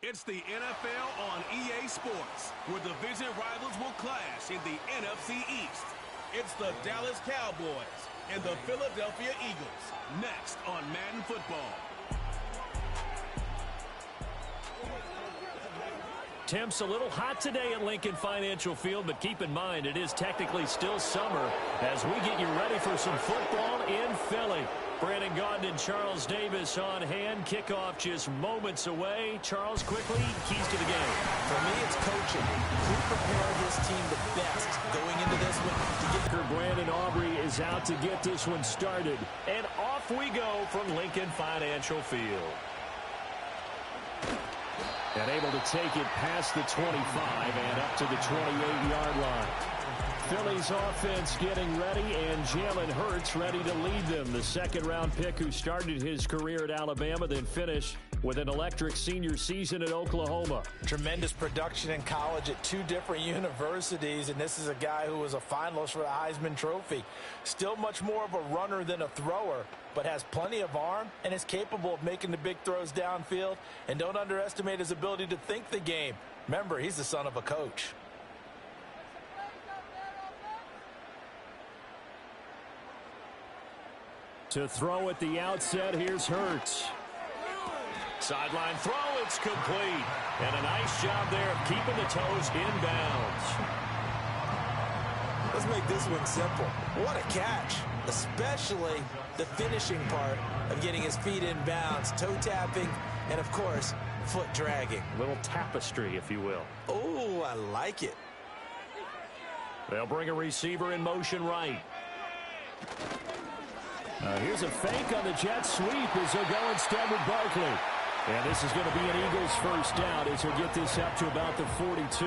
It's the NFL on EA Sports, where division rivals will clash in the NFC East. It's the Dallas Cowboys and the Philadelphia Eagles, next on Madden Football. Temps a little hot today at Lincoln Financial Field, but keep in mind it is technically still summer as we get you ready for some football in Philly. Brandon Gaudin and Charles Davis on hand. Kickoff just moments away. Charles, quickly, keys to the game. For me, it's coaching. Who prepared this team the best going into this one? Brandon Aubrey is out to get this one started. And off we go from Lincoln Financial Field. And able to take it past the 25 and up to the 28-yard line. Philly's offense getting ready, and Jalen Hurts ready to lead them. The second-round pick who started his career at Alabama, then finished with an electric senior season at Oklahoma. Tremendous production in college at two different universities, and this is a guy who was a finalist for the Heisman Trophy. Still much more of a runner than a thrower, but has plenty of arm and is capable of making the big throws downfield. And don't underestimate his ability to think the game. Remember, he's the son of a coach. To throw at the outset, here's Hurts. Sideline throw, it's complete. And a nice job there of keeping the toes inbounds. Let's make this one simple. What a catch, especially the finishing part of getting his feet in bounds, toe tapping, and of course, foot dragging. A little tapestry, if you will. Oh, I like it. They'll bring a receiver in motion right. Here's a fake on the jet sweep as they'll go instead with Barkley. And this is going to be an Eagles first down as they'll get this up to about the 42.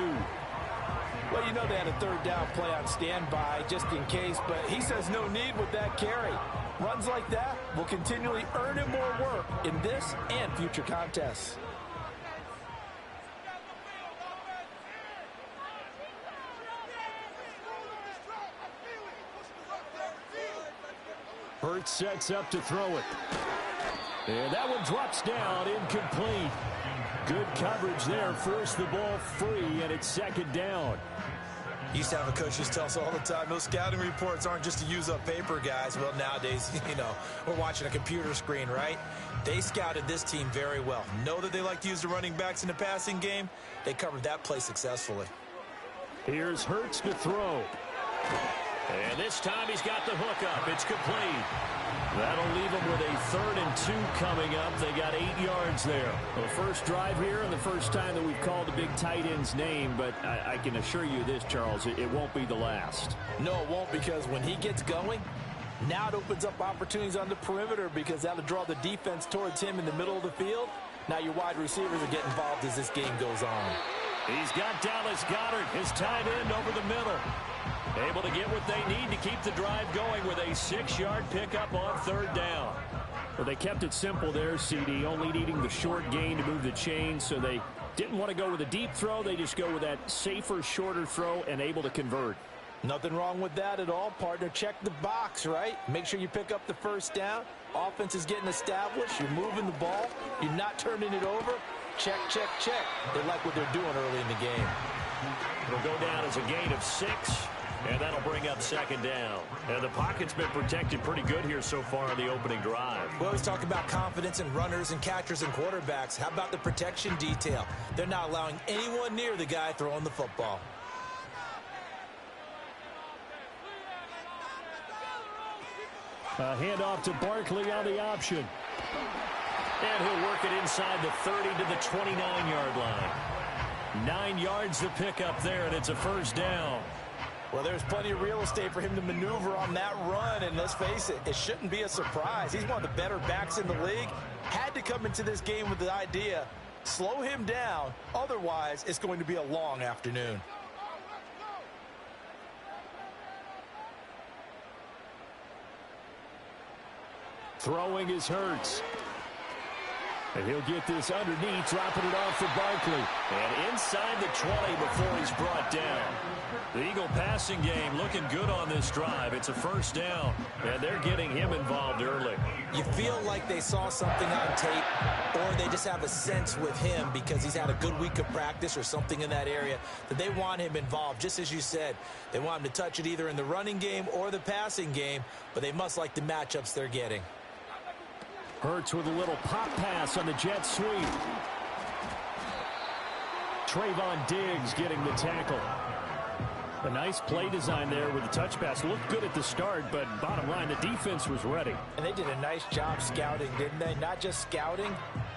Well, you know they had a third down play on standby just in case, but he says no need with that carry. Runs like that will continually earn him more work in this and future contests. Hurts sets up to throw it. And that one drops down, incomplete. Good coverage there, forced the ball free, and it's second down. Used to have a coach just tell us all the time, those scouting reports aren't just to use up paper, guys. Well, nowadays, we're watching a computer screen, right? They scouted this team very well. Know that they like to use the running backs in the passing game. They covered that play successfully. Here's Hurts to throw. And this time he's got the hook up. It's complete. That'll leave them with a 3rd and 2 coming up. They got 8 yards there. The first drive here and the first time that we've called the big tight end's name, but I can assure you this, Charles, it won't be the last. No, it won't, because when he gets going, now it opens up opportunities on the perimeter because that'll draw the defense towards him in the middle of the field. Now your wide receivers are getting involved as this game goes on. He's got Dallas Goedert, his tight end, over the middle. Able to get what they need to keep the drive going with a 6-yard pickup on 3rd down. Well, they kept it simple there, CD, only needing the short gain to move the chains, so they didn't want to go with a deep throw. They just go with that safer, shorter throw and able to convert. Nothing wrong with that at all, partner. Check the box, right? Make sure you pick up the first down. Offense is getting established. You're moving the ball. You're not turning it over. Check, check, check. They like what they're doing early in the game. It'll go down as a gain of 6. And that'll bring up 2nd down. And the pocket's been protected pretty good here so far in the opening drive. We always talk about confidence in runners and catchers and quarterbacks. How about the protection detail? They're not allowing anyone near the guy throwing the football. A handoff to Barkley on the option. And he'll work it inside the 30 to the 29-yard line. 9 yards to pick up there, and it's a first down. Well, there's plenty of real estate for him to maneuver on that run, and let's face it, it shouldn't be a surprise. He's one of the better backs in the league. Had to come into this game with the idea, slow him down, otherwise it's going to be a long afternoon. Throwing is Hurts. And he'll get this underneath, dropping it off for Barkley. And inside the 20 before he's brought down. The Eagle passing game looking good on this drive. It's a first down, and they're getting him involved early. You feel like they saw something on tape, or they just have a sense with him because he's had a good week of practice or something in that area that they want him involved. Just as you said, they want him to touch it either in the running game or the passing game, but they must like the matchups they're getting. Hurts with a little pop pass on the jet sweep. Trayvon Diggs getting the tackle. A nice play design there with the touch pass. Looked good at the start, but bottom line, the defense was ready. And they did a nice job scouting, didn't they? Not just scouting,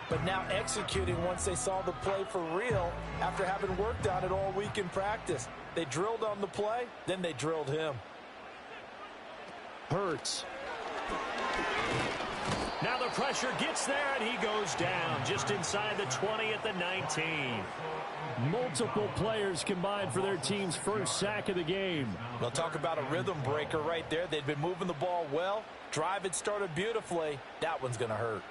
but now executing once they saw the play for real after having worked on it all week in practice. They drilled on the play, then they drilled him. Hurts. Now the pressure gets there, and he goes down just inside the 20 at the 19. Multiple players combined for their team's first sack of the game. We'll talk about a rhythm breaker right there. They'd been moving the ball well. Drive had started beautifully. That one's going to hurt.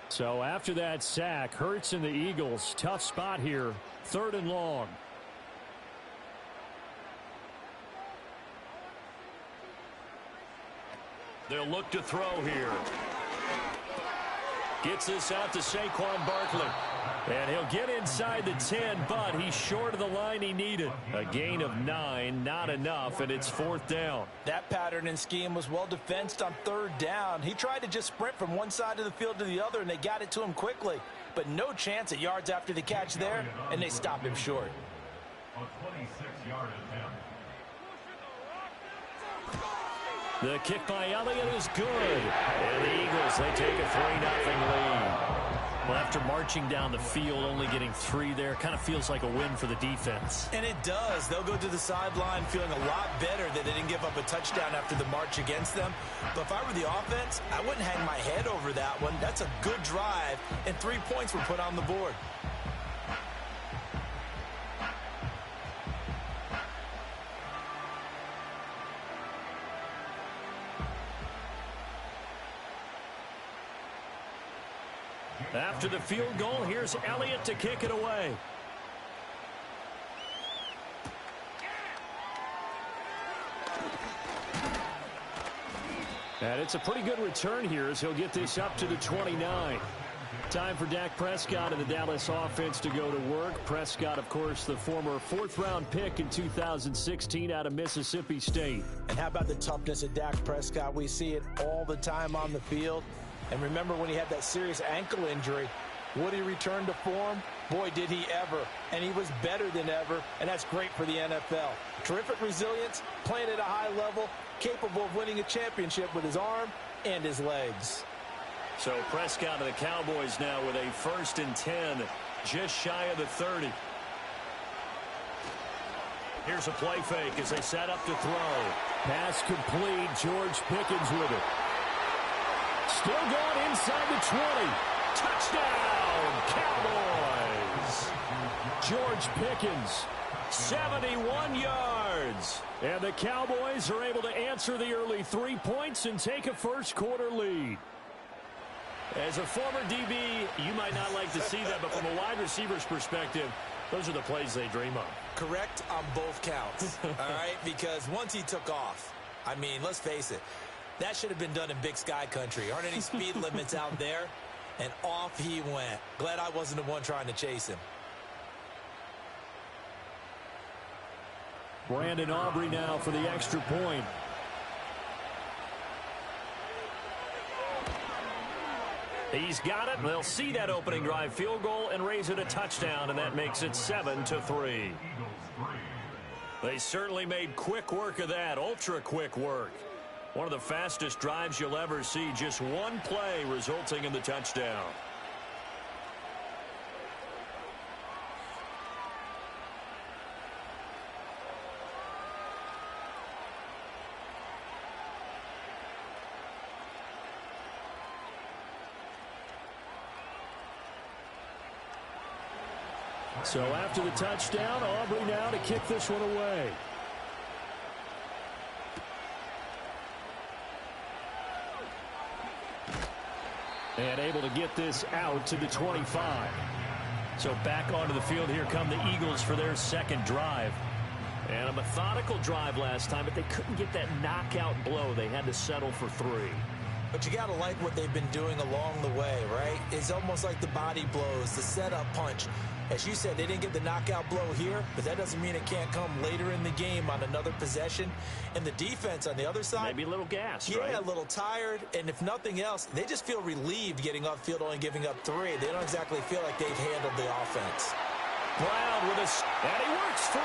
So after that sack, Hurts and the Eagles, tough spot here, 3rd and long. They'll look to throw here. Gets this out to Saquon Barkley. And he'll get inside the 10, but he's short of the line he needed. A gain of 9, not enough, and it's 4th down. That pattern and scheme was well defensed on 3rd down. He tried to just sprint from one side of the field to the other, and they got it to him quickly. But no chance at yards after the catch there, and they stop him short. A 26-yard attempt. The kick by Elliott is good. And the Eagles, they take a 3-0 lead. Well, after marching down the field, only getting 3 there, kind of feels like a win for the defense. And it does. They'll go to the sideline feeling a lot better that they didn't give up a touchdown after the march against them. But if I were the offense, I wouldn't hang my head over that one. That's a good drive, and 3 points were put on the board. After the field goal, here's Elliott to kick it away. And it's a pretty good return here as he'll get this up to the 29. Time for Dak Prescott and the Dallas offense to go to work. Prescott, of course, the former 4th-round pick in 2016 out of Mississippi State. And how about the toughness of Dak Prescott? We see it all the time on the field. And remember when he had that serious ankle injury, would he return to form? Boy, did he ever. And he was better than ever, and that's great for the NFL. Terrific resilience, playing at a high level, capable of winning a championship with his arm and his legs. So Prescott of the Cowboys now with a 1st and 10, just shy of the 30. Here's a play fake as they set up to throw. Pass complete, George Pickens with it. Still going inside the 20. Touchdown, Cowboys. George Pickens, 71 yards. And the Cowboys are able to answer the early 3 points and take a first-quarter lead. As a former DB, you might not like to see that, but from a wide receiver's perspective, those are the plays they dream of. Correct on both counts, all right? Because once he took off, I mean, let's face it, that should have been done in Big Sky country. Aren't any speed limits out there? And off he went. Glad I wasn't the one trying to chase him. Brandon Aubrey now for the extra point. He's got it. They'll see that opening drive field goal and raise it a touchdown, and that makes it 7-3. They certainly made quick work of that, ultra quick work. One of the fastest drives you'll ever see, just one play resulting in the touchdown. So after the touchdown, Aubrey now to kick this one away. And able to get this out to the 25. So back onto the field here come the Eagles for their second drive. And a methodical drive last time, but they couldn't get that knockout blow. They had to settle for 3. But you got to like what they've been doing along the way, right? It's almost like the body blows, the setup punch. As you said, they didn't get the knockout blow here, but that doesn't mean it can't come later in the game on another possession. And the defense on the other side, maybe a little gassed, yeah, right? A little tired. And if nothing else, they just feel relieved getting upfield, only giving up 3. They don't exactly feel like they've handled the offense. Brown with and he works 3.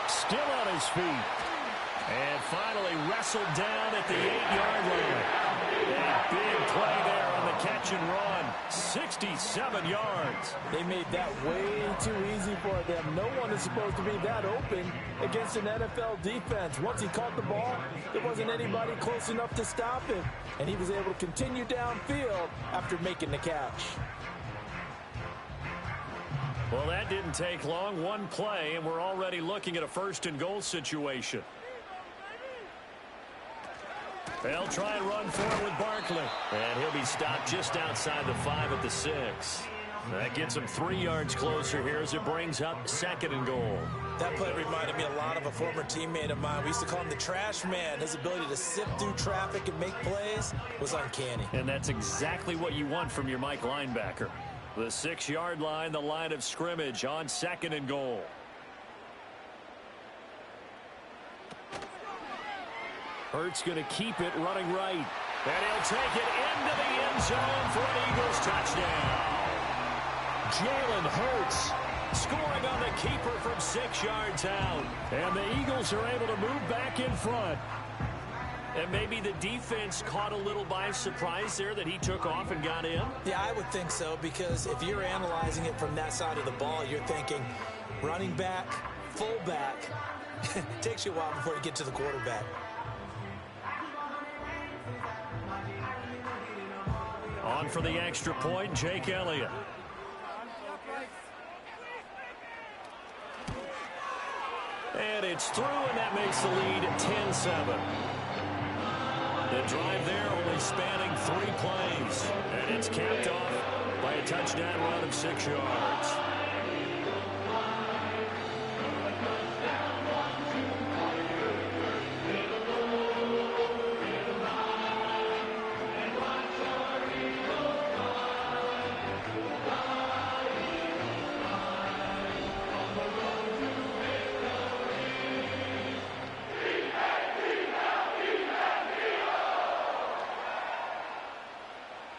Still on his feet. And finally wrestled down at the 8-yard line. A big play there on the catch and run. 67 yards. They made that way too easy for them. No one is supposed to be that open against an NFL defense. Once he caught the ball, there wasn't anybody close enough to stop him. And he was able to continue downfield after making the catch. Well, that didn't take long. One play, and we're already looking at a 1st and goal situation. They'll try and run for it with Barkley. And he'll be stopped just outside the 5 at the 6. That gets him 3 yards closer here as it brings up 2nd and goal. That play reminded me a lot of a former teammate of mine. We used to call him the trash man. His ability to sift through traffic and make plays was uncanny. And that's exactly what you want from your Mike linebacker. The 6-yard line, the line of scrimmage on 2nd and goal. Hurts going to keep it running right. And he'll take it into the end zone for an Eagles touchdown. Jalen Hurts scoring on the keeper from 6 yards out. And the Eagles are able to move back in front. And maybe the defense caught a little by surprise there that he took off and got in? Yeah, I would think so, because if you're analyzing it from that side of the ball, you're thinking running back, fullback. It takes you a while before you get to the quarterback. On for the extra point, Jake Elliott. And it's through, and that makes the lead 10-7. The drive there only spanning 3 plays. And it's capped off by a touchdown run of 6 yards.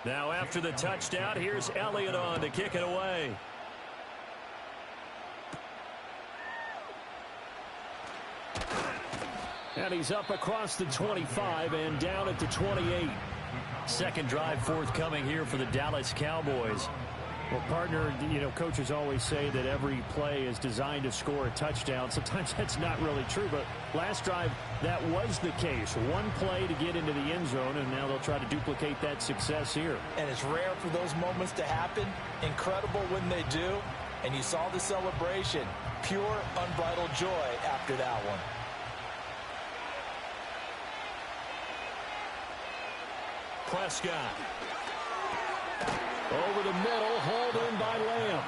Now after the touchdown, here's Elliott on to kick it away. And he's up across the 25 and down at the 28. Second drive forthcoming here for the Dallas Cowboys. Well, partner, you know, coaches always say that every play is designed to score a touchdown. Sometimes that's not really true, but last drive, that was the case. One play to get into the end zone, and now they'll try to duplicate that success here. And it's rare for those moments to happen. Incredible when they do. And you saw the celebration. Pure, unbridled joy after that one. Prescott. Over the middle, hauled in by Lamb.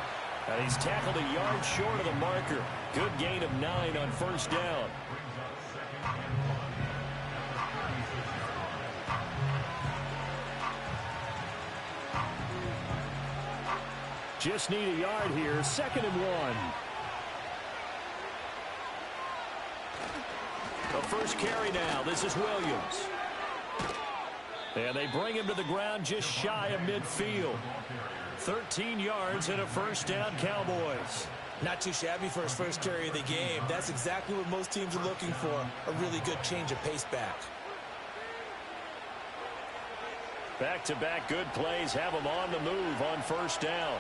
And he's tackled a yard short of the marker. Good gain of 9 on first down. Just need a yard here. 2nd and 1. The first carry now. This is Williams. And they bring him to the ground just shy of midfield. 13 yards and a first down, Cowboys. Not too shabby for his first carry of the game. That's exactly what most teams are looking for. A really good change of pace back. Back-to-back good plays have him on the move on first down.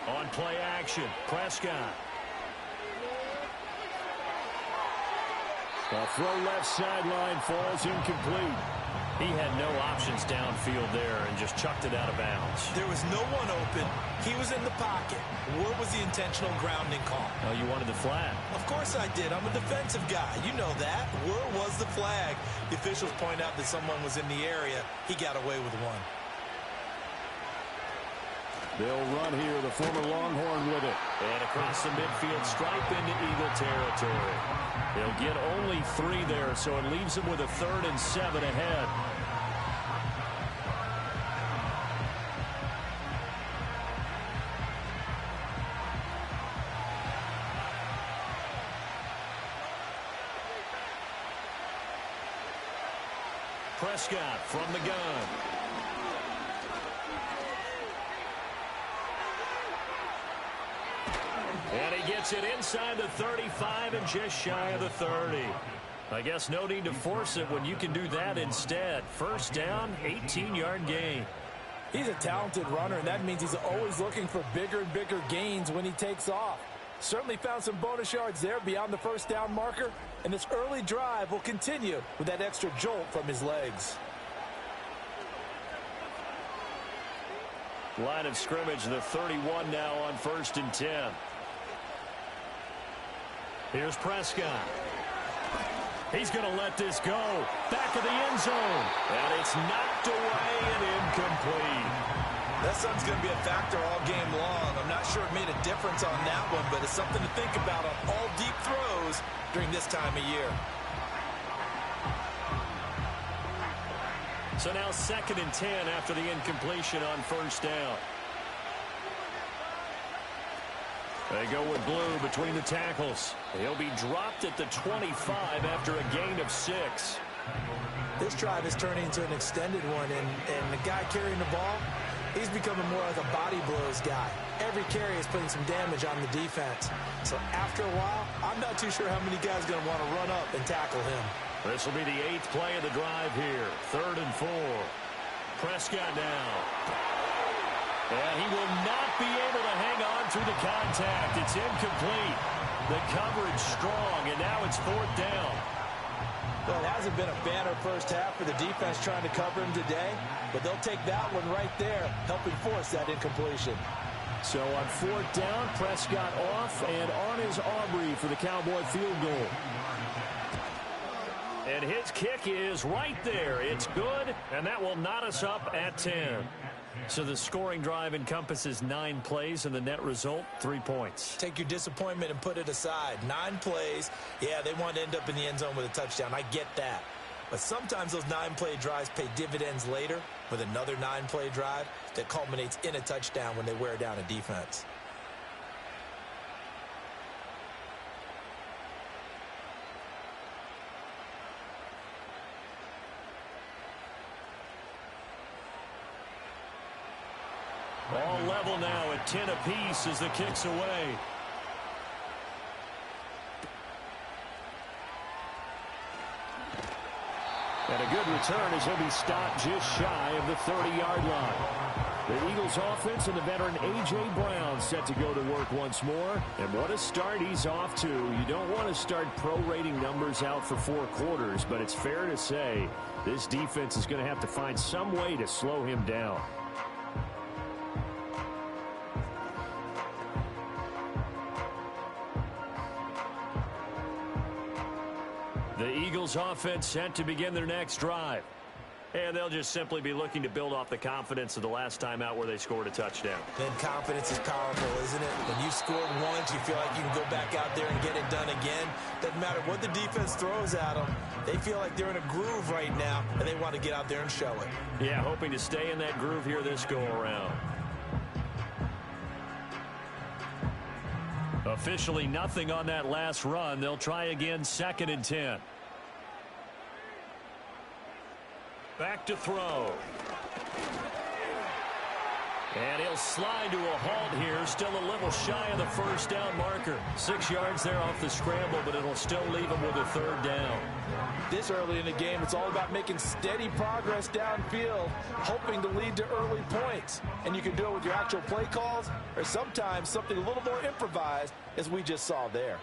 On play action, Prescott. The throw left sideline falls incomplete. He had no options downfield there and just chucked it out of bounds. There was no one open. He was in the pocket. Where was the intentional grounding call? Oh, you wanted the flag. Of course I did. I'm a defensive guy. You know that. Where was the flag? The officials point out that someone was in the area. He got away with one. They'll run here, the former Longhorn with it. And across the midfield stripe into Eagle territory. They'll get only 3 there, so it leaves them with a 3rd and 7 ahead. Prescott from the gun. And he gets it inside the 35 and just shy of the 30. I guess no need to force it when you can do that instead. First down, 18-yard gain. He's a talented runner, and that means he's always looking for bigger and bigger gains when he takes off. Certainly found some bonus yards there beyond the first down marker, and this early drive will continue with that extra jolt from his legs. Line of scrimmage, the 31 now on 1st and 10. Here's Prescott. He's going to let this go. Back of the end zone. And it's knocked away and incomplete. That sun's going to be a factor all game long. I'm not sure it made a difference on that one, but it's something to think about on all deep throws during this time of year. So now 2nd and 10 after the incompletion on 1st down. They go with blue between the tackles. He'll be dropped at the 25 after a gain of 6. This drive is turning into an extended one, and the guy carrying the ball, he's becoming more like a body blows guy. Every carry is putting some damage on the defense. So after a while, I'm not too sure how many guys are going to want to run up and tackle him. This will be the 8th play of the drive here. 3rd and 4. Prescott now. And he will not be able to hang on through the contact. It's incomplete. The coverage strong, and now it's 4th down. Well, it hasn't been a banner first half for the defense trying to cover him today, but they'll take that one right there, helping force that incompletion. So on 4th down, Prescott off, and on is Aubrey for the Cowboy field goal. And his kick is right there. It's good, and that will knot us up at 10. So the scoring drive encompasses 9 plays, and the net result, 3 points. Take your disappointment and put it aside. 9 plays. Yeah, they want to end up in the end zone with a touchdown. I get that. But sometimes those 9-play drives pay dividends later with another 9-play drive that culminates in a touchdown when they wear down a defense. All level now at 10 apiece as the kick's away. And a good return as he'll be stopped just shy of the 30-yard line. The Eagles offense and the veteran A.J. Brown set to go to work once more. And what a start he's off to. You don't want to start prorating numbers out for 4 quarters, but it's fair to say this defense is going to have to find some way to slow him down. The Eagles offense set to begin their next drive. And they'll just simply be looking to build off the confidence of the last time out where they scored a touchdown. Then confidence is powerful, isn't it? When you scored once, you feel like you can go back out there and get it done again. Doesn't matter what the defense throws at them. They feel like they're in a groove right now, and they want to get out there and show it. Yeah, hoping to stay in that groove here this go-around. Officially nothing on that last run. They'll try again 2nd and 10. Back to throw. And he'll slide to a halt here. Still a little shy of the first down marker. 6 yards there off the scramble, but it'll still leave him with a 3rd down. This early in the game, it's all about making steady progress downfield, hoping to lead to early points. And you can do it with your actual play calls or sometimes something a little more improvised, as we just saw there.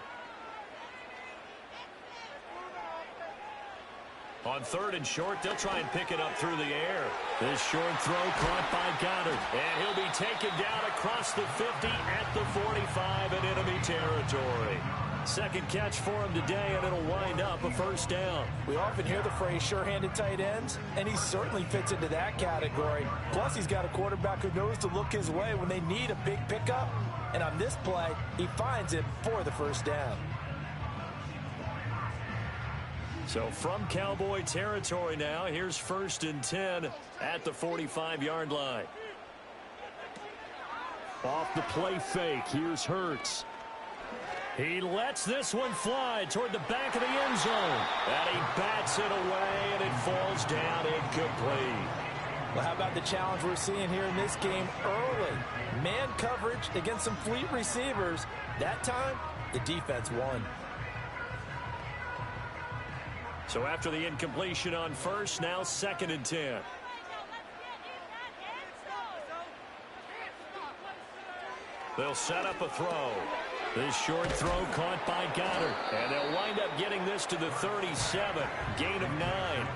On 3rd and short, they'll try and pick it up through the air. This short throw caught by Goddard. And he'll be taken down across the 50 at the 45 in enemy territory. Second catch for him today, and it'll wind up a first down. We often hear the phrase sure-handed tight ends, and he certainly fits into that category. Plus, he's got a quarterback who knows to look his way when they need a big pickup. And on this play, he finds it for the first down. So from Cowboy territory now, here's 1st and 10 at the 45-yard line. Off the play fake, here's Hurts. He lets this one fly toward the back of the end zone. And he bats it away, and it falls down incomplete. Well, how about the challenge we're seeing here in this game early? Man coverage against some fleet receivers. That time, the defense won. So after the incompletion on 1st, now 2nd and 10. They'll set up a throw. This short throw caught by Goddard. And they'll wind up getting this to the 37. Gain of 9.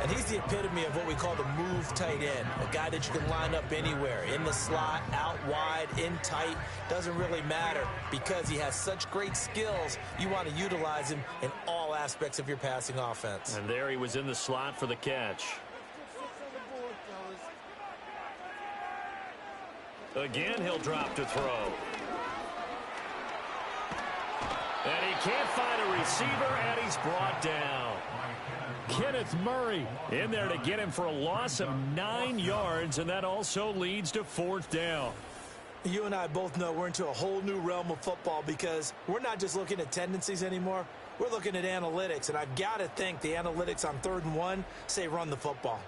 And he's the epitome of what we call the move tight end. A guy that you can line up anywhere. In the slot, out wide, in tight. Doesn't really matter because he has such great skills. You want to utilize him in all aspects of your passing offense. And there he was in the slot for the catch. Again, he'll drop to throw. And he can't find a receiver, and he's brought down. Kenneth Murray in there to get him for a loss of 9 yards, and that also leads to 4th down. You and I both know we're into a whole new realm of football because we're not just looking at tendencies anymore. We're looking at analytics, and I've got to think the analytics on 3rd and 1 say run the football.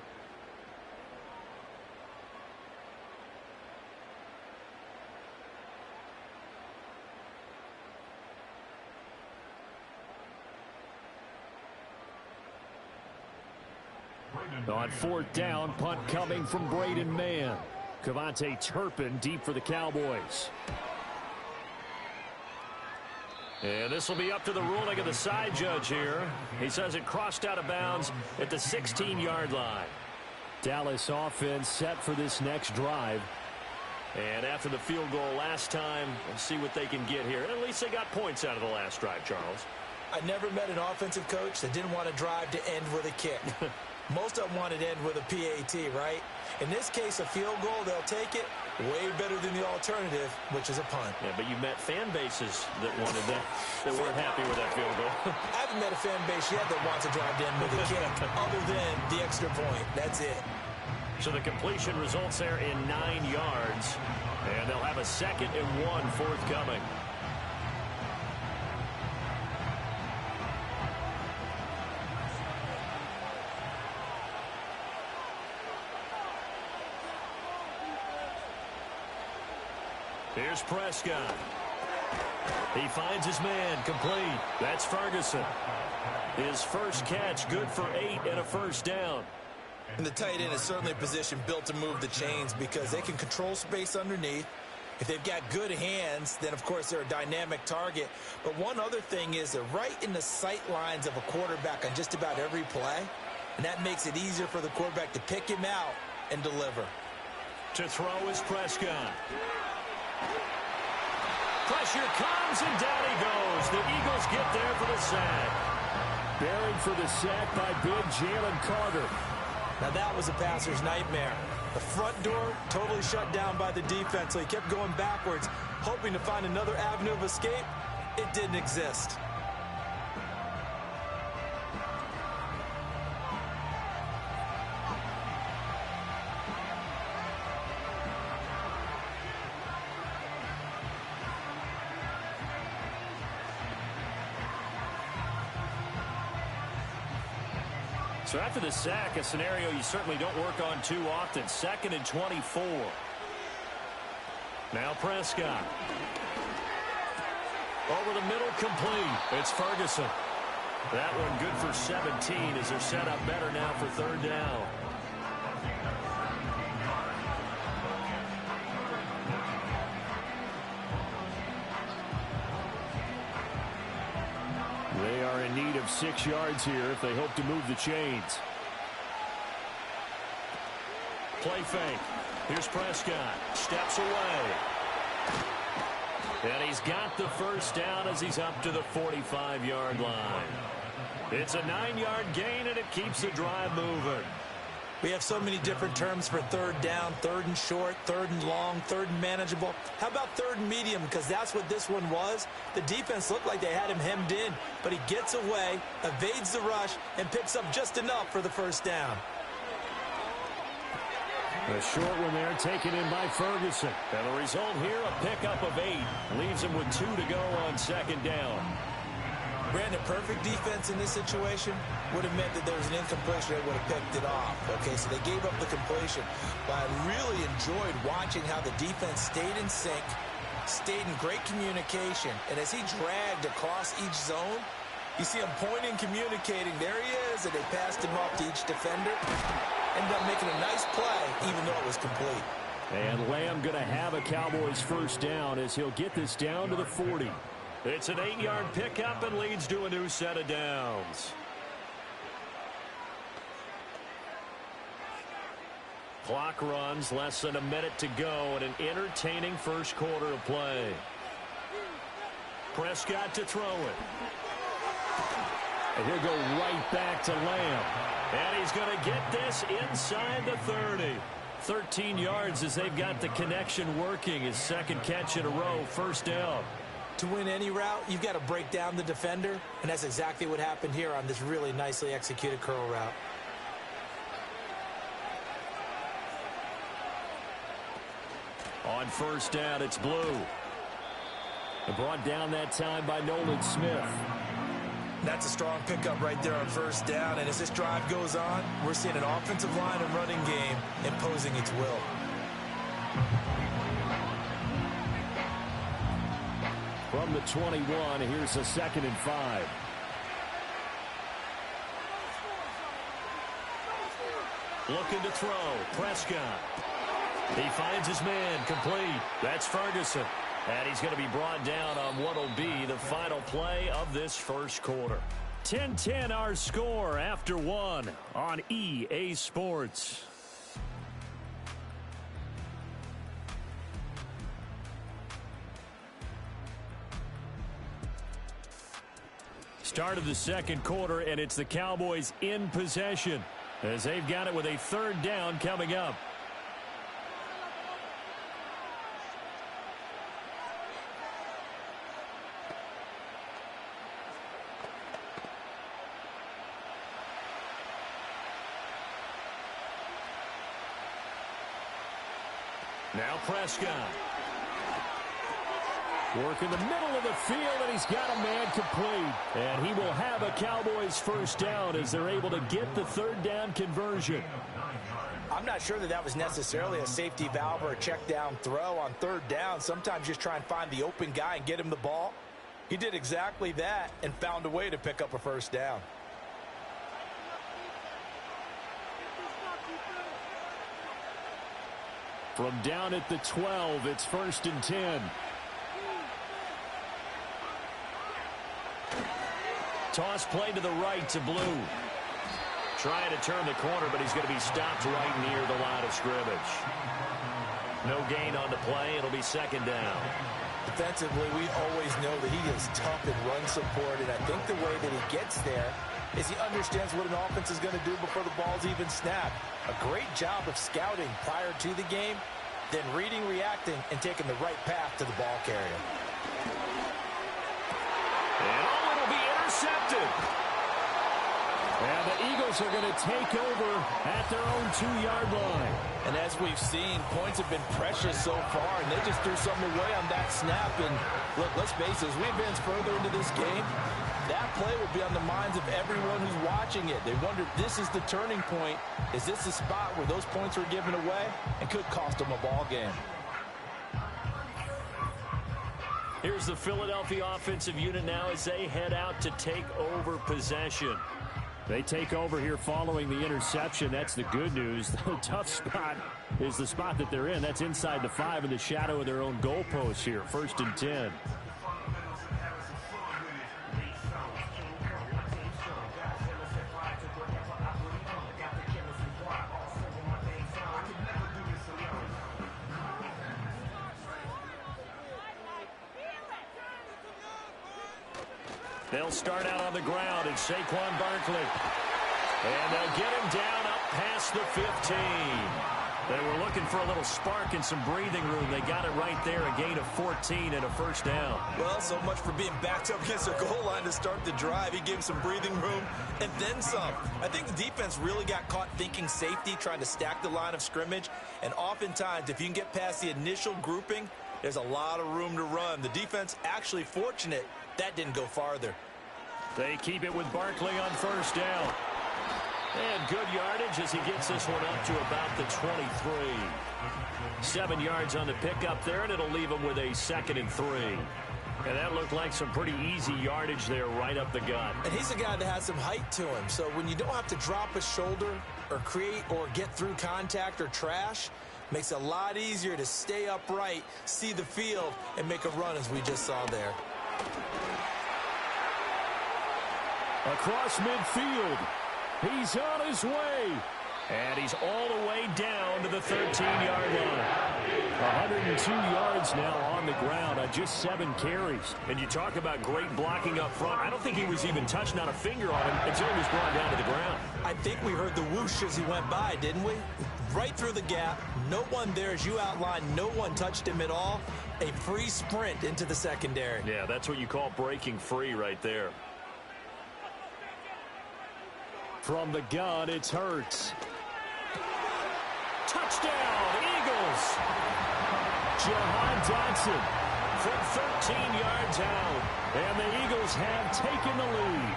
On 4th down, punt coming from Braden Mann. Cavante Turpin deep for the Cowboys. And this will be up to the ruling of the side judge here. He says it crossed out of bounds at the 16-yard line. Dallas offense set for this next drive. And after the field goal last time, we'll see what they can get here. At least they got points out of the last drive, Charles. I never met an offensive coach that didn't want to drive to end with a kick. Most of them wanted to end with a PAT, right? In this case, a field goal, they'll take it. Way better than the alternative, which is a punt. Yeah, but you met fan bases that wanted that, that weren't happy with that field goal. I haven't met a fan base yet that wants to drive to end with a kick, other than the extra point. That's it. So the completion results there in 9 yards, and they'll have a 2nd and 1 forthcoming. Here's Prescott. He finds his man, complete. That's Ferguson. His first catch, good for 8 and a first down. And the tight end is certainly a position built to move the chains because they can control space underneath. If they've got good hands, then, of course, they're a dynamic target. But one other thing is they're right in the sight lines of a quarterback on just about every play, and that makes it easier for the quarterback to pick him out and deliver. To throw is Prescott. Pressure comes, and down he goes. The Eagles get there for the sack. Buried for the sack by big Jalen Carter. Now that was a passer's nightmare. The front door totally shut down by the defense, so he kept going backwards, hoping to find another avenue of escape. It didn't exist. So after the sack, a scenario you certainly don't work on too often. 2nd and 24. Now Prescott. Over the middle, complete. It's Ferguson. That one good for 17 as they're set up better now for 3rd down. They are in need of of 6 yards here if they hope to move the chains. Play fake. Here's Prescott. Steps away. And he's got the first down as he's up to the 45-yard line. It's a 9-yard gain, and it keeps the drive moving. We have so many different terms for third down, third and short, third and long, third and manageable. How about third and medium? Because that's what this one was. The defense looked like they had him hemmed in, but he gets away, evades the rush, and picks up just enough for the first down. A short one there taken in by Ferguson. And the result here, a pickup of 8. Leaves him with 2 to go on second down. Brandon, perfect defense in this situation would have meant that there was an incompletion. They would have picked it off. Okay, so they gave up the completion. But I really enjoyed watching how the defense stayed in sync, stayed in great communication. And as he dragged across each zone, you see him pointing, communicating. There he is, and they passed him off to each defender. Ended up making a nice play, even though it was complete. And Lamb going to have a Cowboys first down as he'll get this down to the 40. It's an 8-yard pickup and leads to a new set of downs. Clock runs, less than a minute to go, and an entertaining first quarter of play. Prescott to throw it. And he'll go right back to Lamb. And he's going to get this inside the 30. 13 yards as they've got the connection working. His second catch in a row, first down. To win any route, you've got to break down the defender, and that's exactly what happened here on this really nicely executed curl route. On first down, it's Blue. And brought down that time by Nolan Smith. That's a strong pickup right there on first down, and as this drive goes on, we're seeing an offensive line and running game imposing its will. From the 21, here's a 2nd and 5. Looking to throw. Prescott. He finds his man. Complete. That's Ferguson. And he's going to be brought down on what will be the final play of this first quarter. 10-10 our score after 1 on EA Sports. Start of the second quarter, and it's the Cowboys in possession as they've got it with a third down coming up. Now Prescott. Work in the middle of the field, and he's got a man complete. And he will have a Cowboys first down as they're able to get the third down conversion. I'm not sure that was necessarily a safety valve or a check down throw on third down. Sometimes just try and find the open guy and get him the ball. He did exactly that and found a way to pick up a first down. From down at the 12, it's 1st and 10. Toss play to the right to Blue. Trying to turn the corner, but he's going to be stopped right near the line of scrimmage. No gain on the play. It'll be 2nd down. Defensively, we always know that he is tough in run support, and I think the way that he gets there is he understands what an offense is going to do before the ball's even snapped. A great job of scouting prior to the game, then reading, reacting, and taking the right path to the ball carrier. And it'll be intercepted. And the Eagles are going to take over at their own 2-yard line. And as we've seen, points have been precious so far, and they just threw something away on that snap. And look, let's face it, as we advance further into this game, that play will be on the minds of everyone who's watching it. They wonder if this is the turning point. Is this the spot where those points were given away and could cost them a ball game? Here's the Philadelphia offensive unit now as they head out to take over possession. They take over here following the interception. That's the good news. The tough spot is the spot that they're in. That's inside the 5 in the shadow of their own goalpost here. 1st and 10. They'll start out on the ground, and Saquon Barkley. And they'll get him down up past the 15. They were looking for a little spark and some breathing room. They got it right there, a gain of 14 and a first down. Well, so much for being backed up against the goal line to start the drive. He gave him some breathing room and then some. I think the defense really got caught thinking safety, trying to stack the line of scrimmage. And oftentimes, if you can get past the initial grouping, there's a lot of room to run. The defense actually fortunate that didn't go farther. They keep it with Barkley on first down. And good yardage as he gets this one up to about the 23. 7 yards on the pickup there, and it'll leave him with a 2nd and 3. And that looked like some pretty easy yardage there right up the gut. And he's a guy that has some height to him. So when you don't have to drop a shoulder or create or get through contact or trash, makes it a lot easier to stay upright, see the field, and make a run as we just saw there. Across midfield. He's on his way. And he's all the way down to the 13-yard line. 102 yards now on the ground on just 7 carries. And you talk about great blocking up front. I don't think he was even touched, not a finger on him, until he was brought down to the ground. I think we heard the whoosh as he went by, didn't we? Right through the gap. No one there, as you outlined. No one touched him at all. A free sprint into the secondary. Yeah, that's what you call breaking free right there. From the gun, it's Hurts. Touchdown, Eagles! Jahan Dotson From 13 yards out. And the Eagles have taken the lead.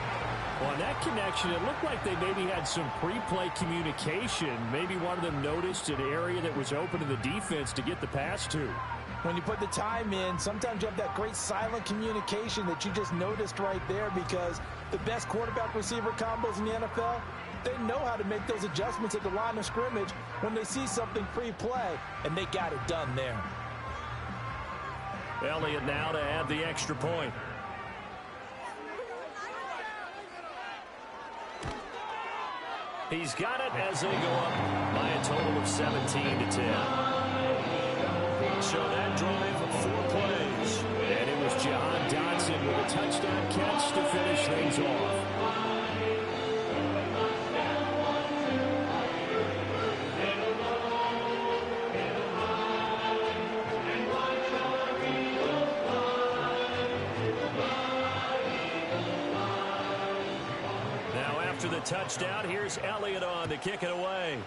On that connection, it looked like they maybe had some pre-play communication. Maybe one of them noticed an area that was open to the defense to get the pass to. When you put the time in, sometimes you have that great silent communication that you just noticed right there, because the best quarterback-receiver combos in the NFL, they know how to make those adjustments at the line of scrimmage when they see something pre-play, and they got it done there. Elliott now to add the extra point. He's got it as they go up by a total of 17-10. So that drive, 4 plays. And it was Jahan Dotson with a touchdown catch to finish things off. Now after the touchdown, here's Elliott on to kick it away.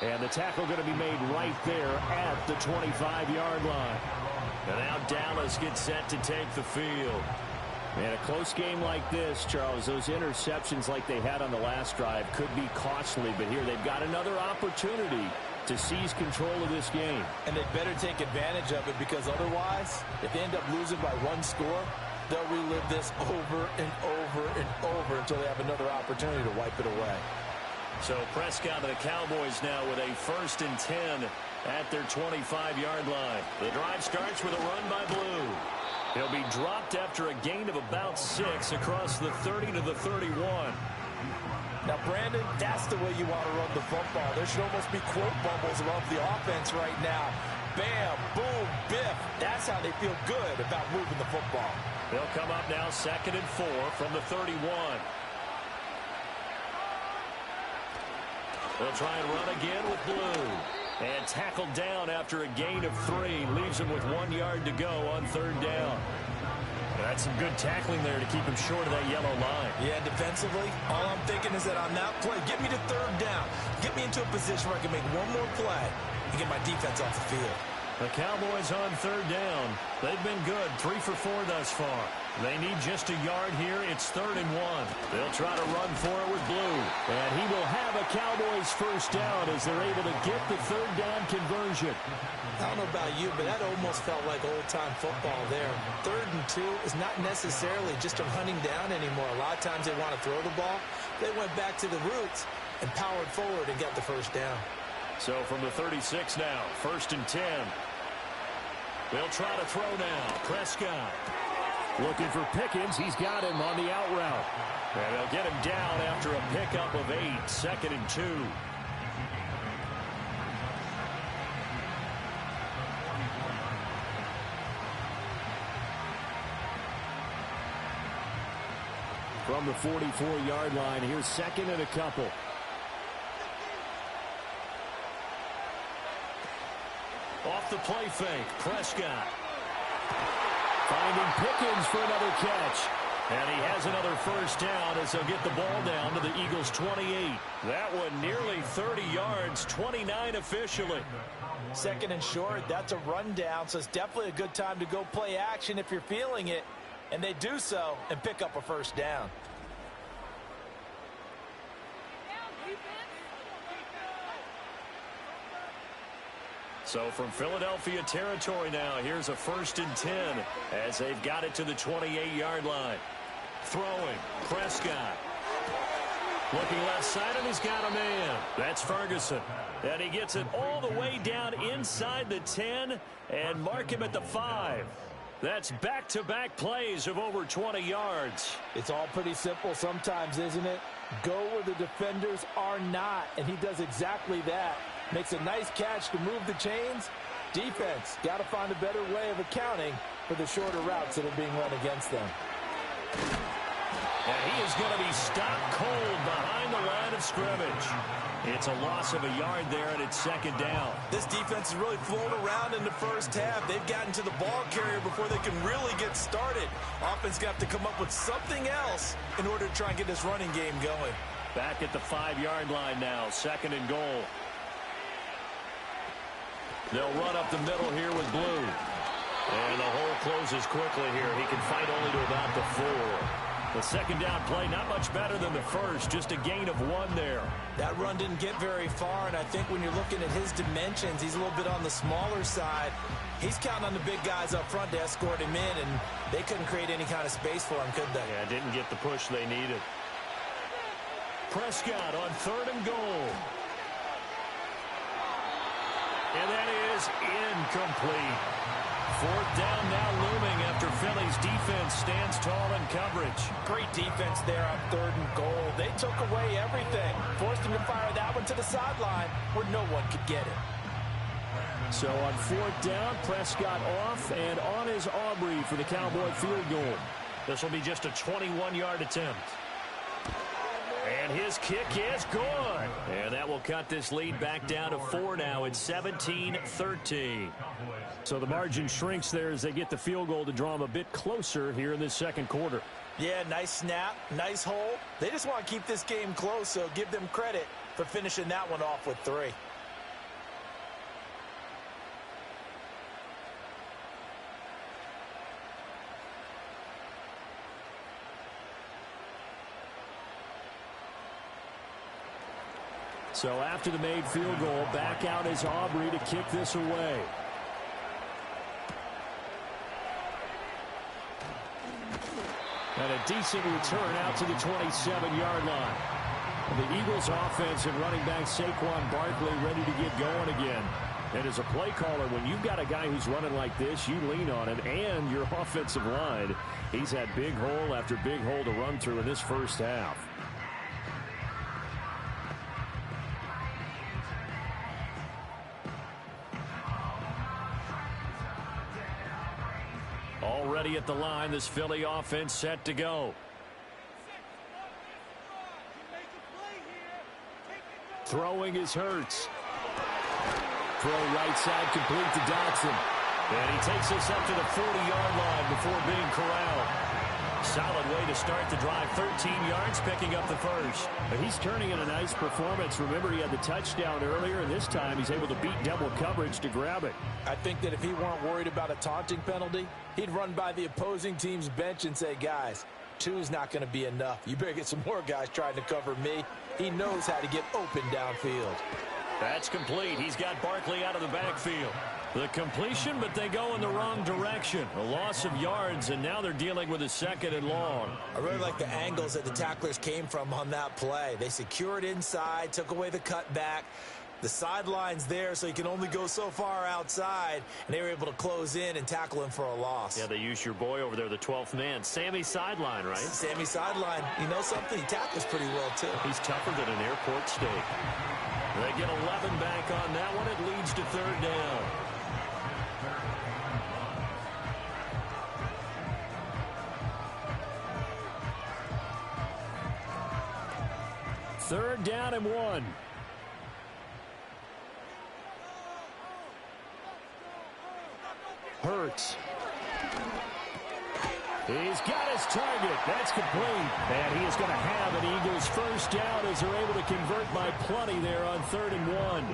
And the tackle going to be made right there at the 25-yard line. And now Dallas gets set to take the field. And a close game like this, Charles, those interceptions like they had on the last drive could be costly. But here they've got another opportunity to seize control of this game. And they better take advantage of it, because otherwise, if they end up losing by 1 score, they'll relive this over and over and over until they have another opportunity to wipe it away. So Prescott of the Cowboys now with a 1st and 10 at their 25-yard line. The drive starts with a run by Blue. He'll be dropped after a gain of about 6 across the 30 to the 31. Now, Brandon, that's the way you want to run the football. There should almost be quote bubbles above the offense right now. Bam, boom, biff. That's how they feel good about moving the football. They'll come up now 2nd and 4 from the 31. They'll try and run again with Blue. And tackled down after a gain of 3. Leaves him with 1 yard to go on 3rd down. That's some good tackling there to keep him short of that yellow line. Yeah, defensively, all I'm thinking is that on that play, get me to 3rd down. Get me into a position where I can make one more play and get my defense off the field. The Cowboys on 3rd down. They've been good, 3 for 4 thus far. They need just a yard here. It's 3rd and 1. They'll try to run for it with Blue. And he will have a Cowboys first down as they're able to get the 3rd down conversion. I don't know about you, but that almost felt like old-time football there. 3rd and 2 is not necessarily just a hunting down anymore. A lot of times they want to throw the ball. They went back to the roots and powered forward and got the first down. So from the 36 now, 1st and 10. They'll try to throw now. Prescott. Looking for Pickens. He's got him on the out route. And they'll get him down after a pickup of 8. 2nd and 2. from the 44-yard line. Here's second and a couple. Off the play fake, Prescott. Finding Pickens for another catch. And he has another first down as they'll get the ball down to the Eagles' 28. That one nearly 30 yards, 29 officially. Second and short, that's a rundown, so it's definitely a good time to go play action if you're feeling it. And they do so and pick up a first down. So from Philadelphia territory now, here's a 1st and 10 as they've got it to the 28-yard line. Throwing, Prescott. Looking left side, and he's got a man. That's Ferguson. And he gets it all the way down inside the 10 and mark him at the 5. That's back-to-back plays of over 20 yards. It's all pretty simple sometimes, isn't it? Go where the defenders are not, and he does exactly that. Makes a nice catch to move the chains. Defense, got to find a better way of accounting for the shorter routes that are being run against them. And he is going to be stopped cold behind the line of scrimmage. It's a loss of a yard there, and it's second down. This defense has really flown around in the first half. They've gotten to the ball carrier before they can really get started. Offense got to come up with something else in order to try and get this running game going. Back at the 5-yard line now, second and goal. They'll run up the middle here with Blue. And the hole closes quickly here. He can fight only to about the 4. The second down play, not much better than the first, just a gain of 1 there. That run didn't get very far, and I think when you're looking at his dimensions, he's a little bit on the smaller side. He's counting on the big guys up front to escort him in, and they couldn't create any kind of space for him, could they? Yeah, didn't get the push they needed. Prescott on 3rd and goal. And that is incomplete. 4th down now looming after Philly's defense stands tall in coverage. Great defense there on 3rd and goal. They took away everything. Forced him to fire that one to the sideline where no one could get it. So on 4th down, Prescott off, and on is Aubrey for the Cowboy field goal. This will be just a 21-yard attempt. And his kick is good. And that will cut this lead back down to 4 now. It's 17-13. So the margin shrinks there as they get the field goal to draw them a bit closer here in this second quarter. Yeah, nice snap, nice hole. They just want to keep this game close, so give them credit for finishing that one off with 3. So after the made field goal, back out is Aubrey to kick this away. And a decent return out to the 27-yard line. The Eagles offense and running back Saquon Barkley ready to get going again. And as a play caller, when you've got a guy who's running like this, you lean on him and your offensive line. He's had big hole after big hole to run through in this first half. Already at the line, this Philly offense set to go. Throwing is Hurts. Throw right side complete to Dotson. And he takes us up to the 40-yard line before being corralled. Solid way to start the drive. 13 yards, picking up the first. But he's turning in a nice performance. Remember, he had the touchdown earlier, and this time he's able to beat double coverage to grab it. I think that if he weren't worried about a taunting penalty, he'd run by the opposing team's bench and say, guys, 2's not going to be enough. You better get some more guys trying to cover me. He knows how to get open downfield. That's complete. He's got Barkley out of the backfield. The completion, but they go in the wrong direction. A loss of yards, and now they're dealing with a 2nd and long. I really like the angles that the tacklers came from on that play. They secured inside, took away the cutback. The sideline's there, so you can only go so far outside, and they were able to close in and tackle him for a loss. Yeah, they used your boy over there, the 12th man, Sammy Sideline, right? Sammy Sideline. You know something? He tackles pretty well, too. He's tougher than an airport steak. They get 11 back on that one. It leads to 3rd down. 3rd down and 1. Hurts. He's got his target. That's complete. And he is going to have an Eagles 1st down as they're able to convert by plenty there on 3rd and 1.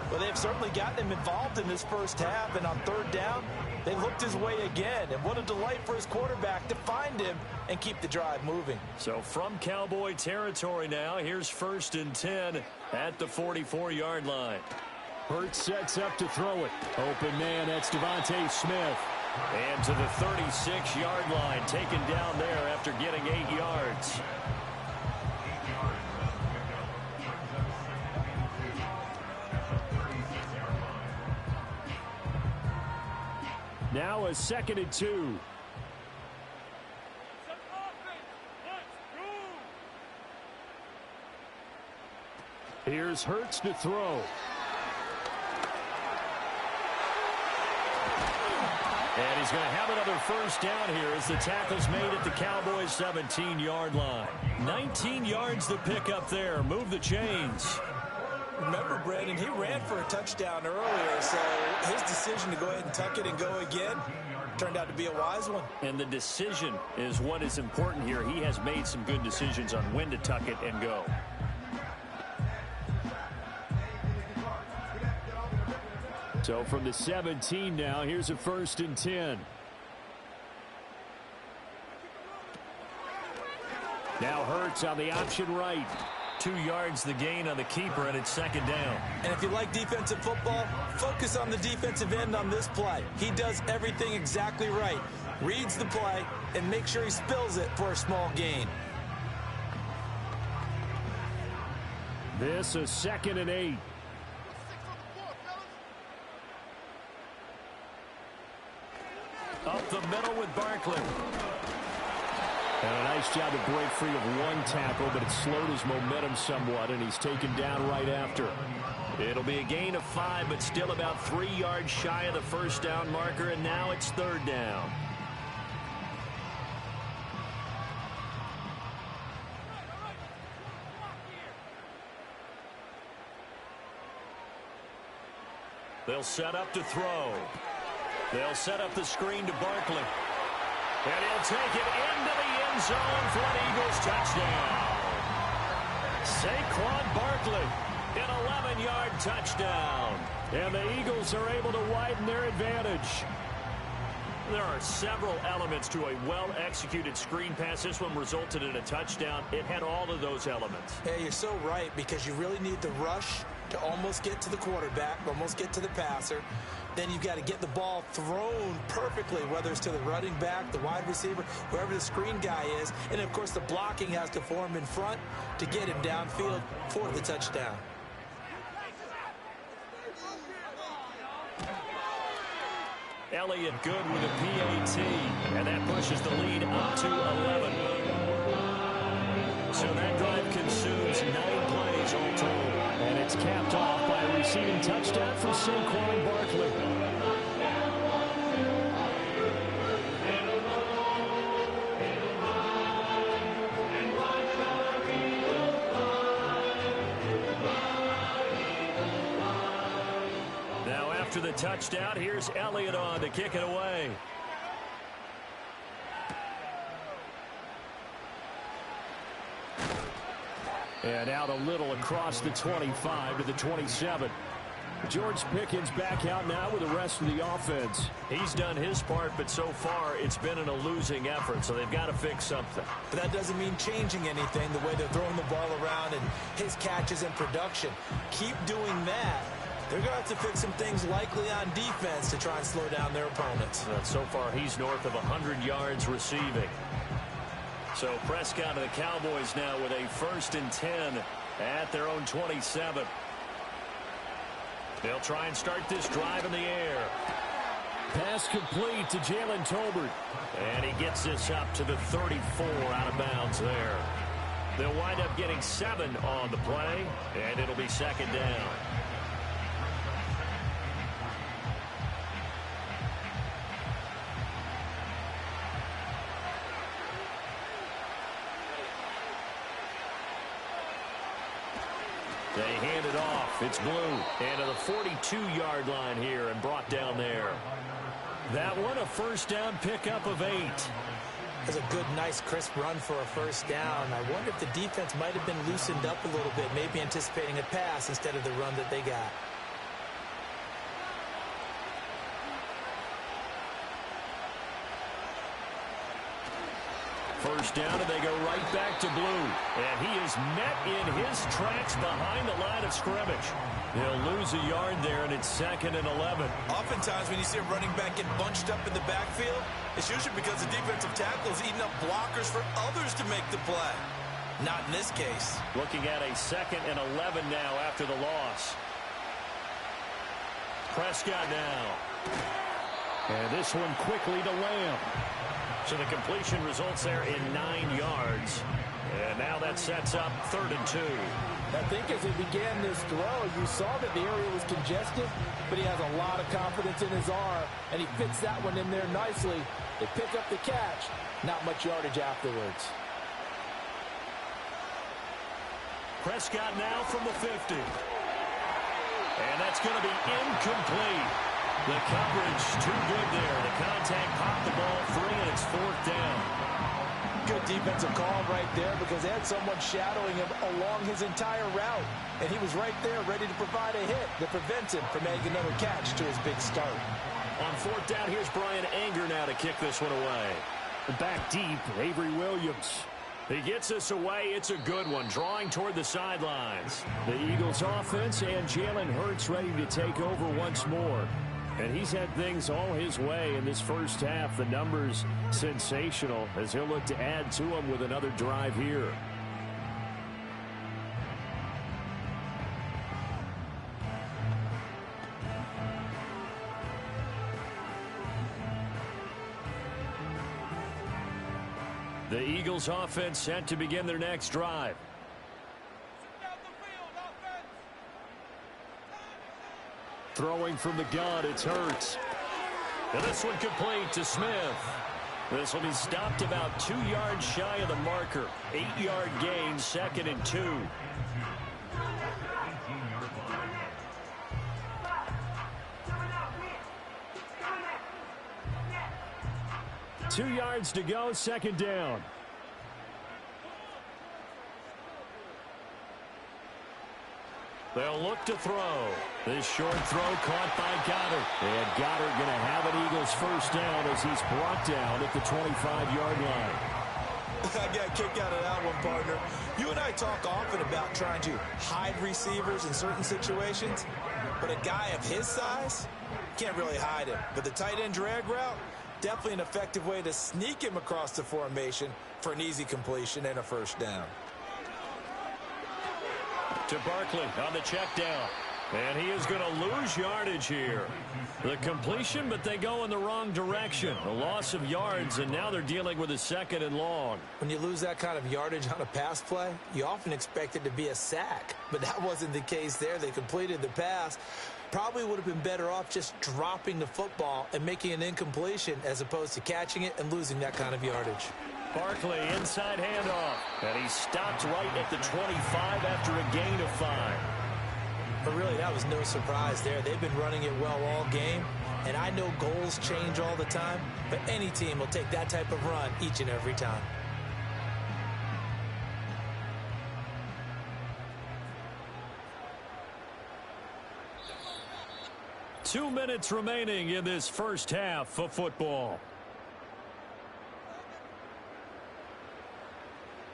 Well, they've certainly gotten him involved in this first half, and on 3rd down, they looked his way again. And what a delight for his quarterback to find him and keep the drive moving. So from Cowboy territory now, here's 1st and 10 at the 44-yard line. Hurts sets up to throw it. Open man, that's Devontae Smith. And to the 36-yard line, taken down there after getting 8 yards. Now a 2nd and 2. Here's Hurts to throw. And he's going to have another 1st down here as the tackle's made at the Cowboys' 17-yard line. 19 yards to pick up there. Move the chains. Remember, Brandon, he ran for a touchdown earlier, so his decision to go ahead and tuck it and go again turned out to be a wise one. And the decision is what is important here. He has made some good decisions on when to tuck it and go. So from the 17 now, here's a 1st and 10. Now Hurts on the option right. 2 yards the gain on the keeper, and it's 2nd down. And if you like defensive football, focus on the defensive end on this play. He does everything exactly right. Reads the play and makes sure he spills it for a small gain. This is 2nd and 8. Up the middle with Barkley. And a nice job to break free of one tackle, but it slowed his momentum somewhat, and he's taken down right after. It'll be a gain of 5, but still about 3 yards shy of the 1st down marker, and now it's 3rd down. They'll set up to throw. They'll set up the screen to Barkley. And he'll take it into the end zone for an Eagles touchdown. Saquon Barkley, an 11-yard touchdown. And the Eagles are able to widen their advantage. There are several elements to a well-executed screen pass. This one resulted in a touchdown. It had all of those elements. Yeah, you're so right, because you really need the rush to almost get to the quarterback, almost get to the passer. Then you've got to get the ball thrown perfectly, whether it's to the running back, the wide receiver, wherever the screen guy is. And, of course, the blocking has to form in front to get him downfield for the touchdown. Elliott good with a PAT, and that pushes the lead up to 11. So that drive consumes 9 plays all told. And it's capped off by a receiving touchdown from Saquon Barkley. Now after the touchdown, here's Elliott on to kick it away. And out a little across the 25 to the 27. George Pickens back out now with the rest of the offense. He's done his part, but so far it's been in a losing effort, so they've got to fix something. But that doesn't mean changing anything, the way they're throwing the ball around and his catches and production. Keep doing that. They're going to have to fix some things likely on defense to try and slow down their opponents. So far he's north of 100 yards receiving. So Prescott and the Cowboys now with a 1st and 10 at their own 27. They'll try and start this drive in the air. Pass complete to Jalen Tolbert. And he gets this up to the 34 out of bounds there. They'll wind up getting 7 on the play, and it'll be 2nd down. They hand it off. It's Blue. And to the 42-yard line here and brought down there. That one, a first down pickup of 8. That's a good, nice, crisp run for a first down. I wonder if the defense might have been loosened up a little bit, maybe anticipating a pass instead of the run that they got. First down, and they go right back to Blue. And he is met in his tracks behind the line of scrimmage. They'll lose a yard there, and it's 2nd and 11. Oftentimes when you see a running back get bunched up in the backfield, it's usually because the defensive tackle is eating up blockers for others to make the play. Not in this case. Looking at a 2nd and 11 now after the loss. Prescott now. And this one quickly to Lamb. So the completion results there in 9 yards. And now that sets up 3rd and 2. I think as he began this throw, you saw that the area was congested, but he has a lot of confidence in his arm, and he fits that one in there nicely. They pick up the catch. Not much yardage afterwards. Prescott now from the 50. And that's going to be incomplete. The coverage too good there. The contact popped the ball free, and it's 4th down. Good defensive call right there because they had someone shadowing him along his entire route. And he was right there ready to provide a hit that prevents him from making another catch to his big start. On 4th down, here's Brian Anger now to kick this one away. Back deep, Avery Williams. He gets this away. It's a good one, drawing toward the sidelines. The Eagles offense and Jalen Hurts ready to take over once more. And he's had things all his way in this first half. The numbers sensational as he'll look to add to them with another drive here. The Eagles offense set to begin their next drive. Throwing from the gun, it's Hurts. And this one complete to Smith. This will be stopped about 2 yards shy of the marker. 8-yard gain, 2nd and 2. 2 yards to go, 2nd down. They'll look to throw. This short throw caught by Goddard. And Goddard going to have an Eagles first down as he's brought down at the 25-yard line. I got a kick out of that one, partner. You and I talk often about trying to hide receivers in certain situations, but a guy of his size can't really hide him. But the tight end drag route, definitely an effective way to sneak him across the formation for an easy completion and a first down. To Barkley on the check down. And he is going to lose yardage here. The completion, but they go in the wrong direction. A loss of yards, and now they're dealing with a 2nd and long. When you lose that kind of yardage on a pass play, you often expect it to be a sack. But that wasn't the case there. They completed the pass. Probably would have been better off just dropping the football and making an incompletion as opposed to catching it and losing that kind of yardage. Barkley inside handoff. And he stopped right at the 25 after a gain of 5. But really, that was no surprise there. They've been running it well all game. And I know goals change all the time, but any team will take that type of run each and every time. Two minutes remaining in this first half of football.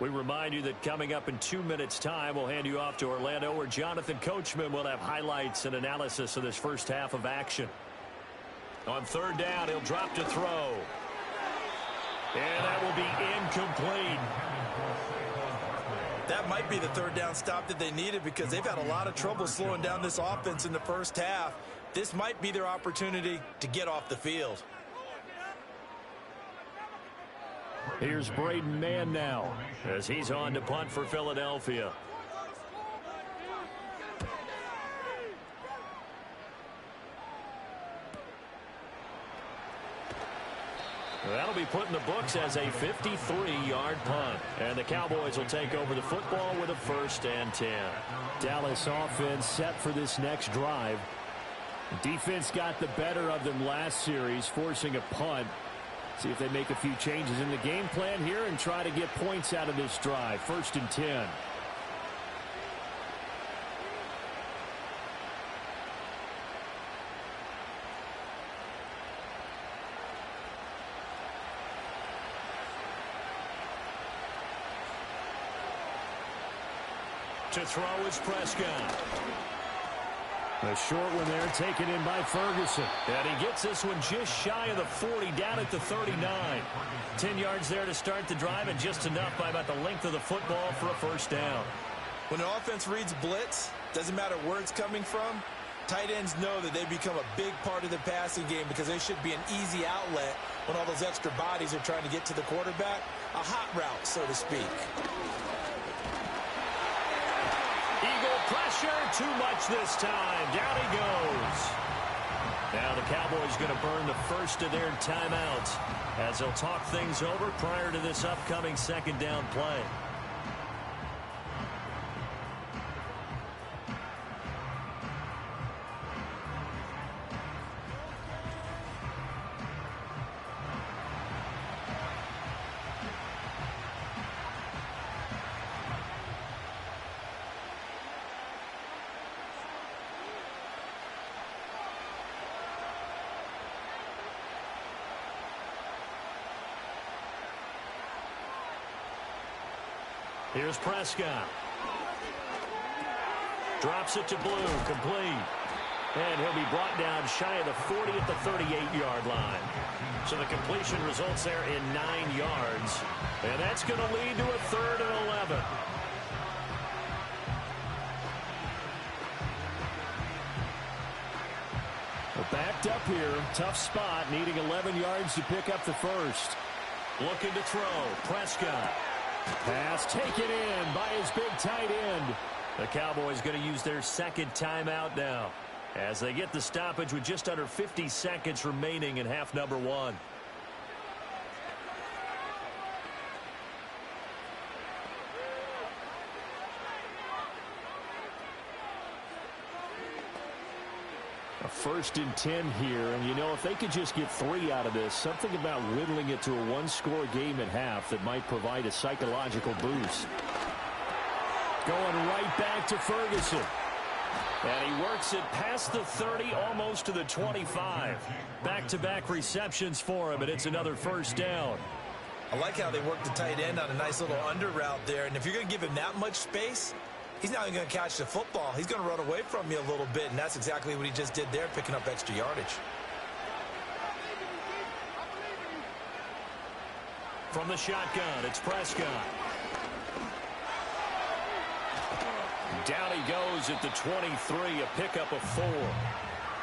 We remind you that coming up in 2 minutes' time, we'll hand you off to Orlando, where Jonathan Coachman will have highlights and analysis of this first half of action. On 3rd down, he'll drop to throw. And that will be incomplete. That might be the 3rd down stop that they needed because they've had a lot of trouble slowing down this offense in the first half. This might be their opportunity to get off the field. Here's Braden Mann now as he's on to punt for Philadelphia. That'll be put in the books as a 53-yard punt. And the Cowboys will take over the football with a 1st and 10. Dallas offense set for this next drive. Defense got the better of them last series, forcing a punt. See if they make a few changes in the game plan here and try to get points out of this drive. 1st and 10. To throw is Prescott. A short one there taken in by Ferguson. And he gets this one just shy of the 40, down at the 39. 10 yards there to start the drive, and just enough by about the length of the football for a 1st down. When the offense reads blitz, doesn't matter where it's coming from, tight ends know that they become a big part of the passing game because they should be an easy outlet when all those extra bodies are trying to get to the quarterback. A hot route, so to speak. Eagle pressure, too much this time. Down he goes. Now the Cowboys going to burn the first of their timeouts as they'll talk things over prior to this upcoming 2nd down play. Here's Prescott. Drops it to Blue, complete. And he'll be brought down shy of the 40 at the 38-yard line. So the completion results there in 9 yards. And that's going to lead to a 3rd and 11. We're backed up here. Tough spot, needing 11 yards to pick up the first. Looking to throw. Prescott. Pass taken in by his big tight end. The Cowboys going to use their 2nd timeout now as they get the stoppage with just under 50 seconds remaining in half number 1. A 1st and 10 here, and you know, if they could just get 3 out of this, something about whittling it to a 1-score game at half that might provide a psychological boost. Going right back to Ferguson. And he works it past the 30, almost to the 25. Back-to-back receptions for him, and it's another 1st down. I like how they work the tight end on a nice little under route there, and if you're going to give him that much space, he's not even going to catch the football. He's going to run away from you a little bit, and that's exactly what he just did there, picking up extra yardage. From the shotgun, it's Prescott. Down he goes at the 23, a pickup of 4.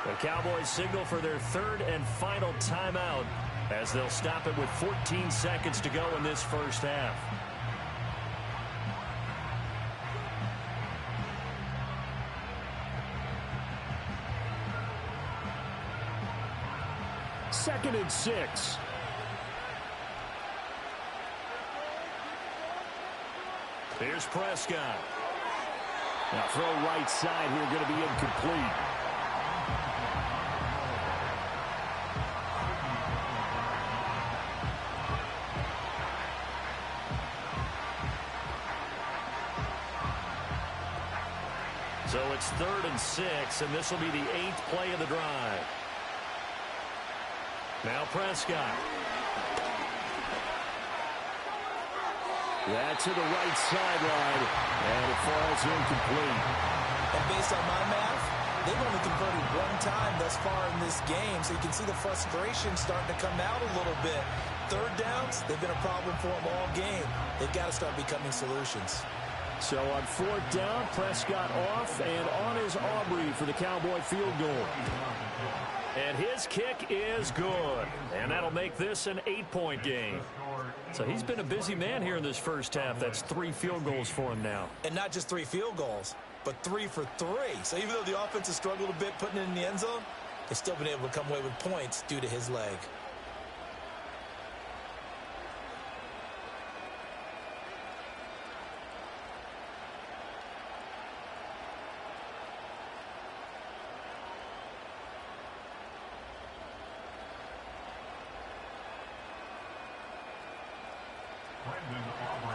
The Cowboys signal for their 3rd and final timeout as they'll stop it with 14 seconds to go in this 1st half. Second and 6. Here's Prescott. Now throw right side here, going to be incomplete. So it's 3rd and 6, and this will be the 8th play of the drive. Now Prescott. That to the right sideline, and it falls incomplete. And based on my math, they've only converted 1 time thus far in this game, so you can see the frustration starting to come out a little bit. 3rd downs, they've been a problem for them all game. They've got to start becoming solutions. So on 4th down, Prescott off, and on is Aubrey for the Cowboy field goal. And his kick is good. And that'll make this an 8-point game. So he's been a busy man here in this 1st half. That's 3 field goals for him now. And not just 3 field goals, but 3 for 3. So even though the offense has struggled a bit putting it in the end zone, they've still been able to come away with points due to his leg.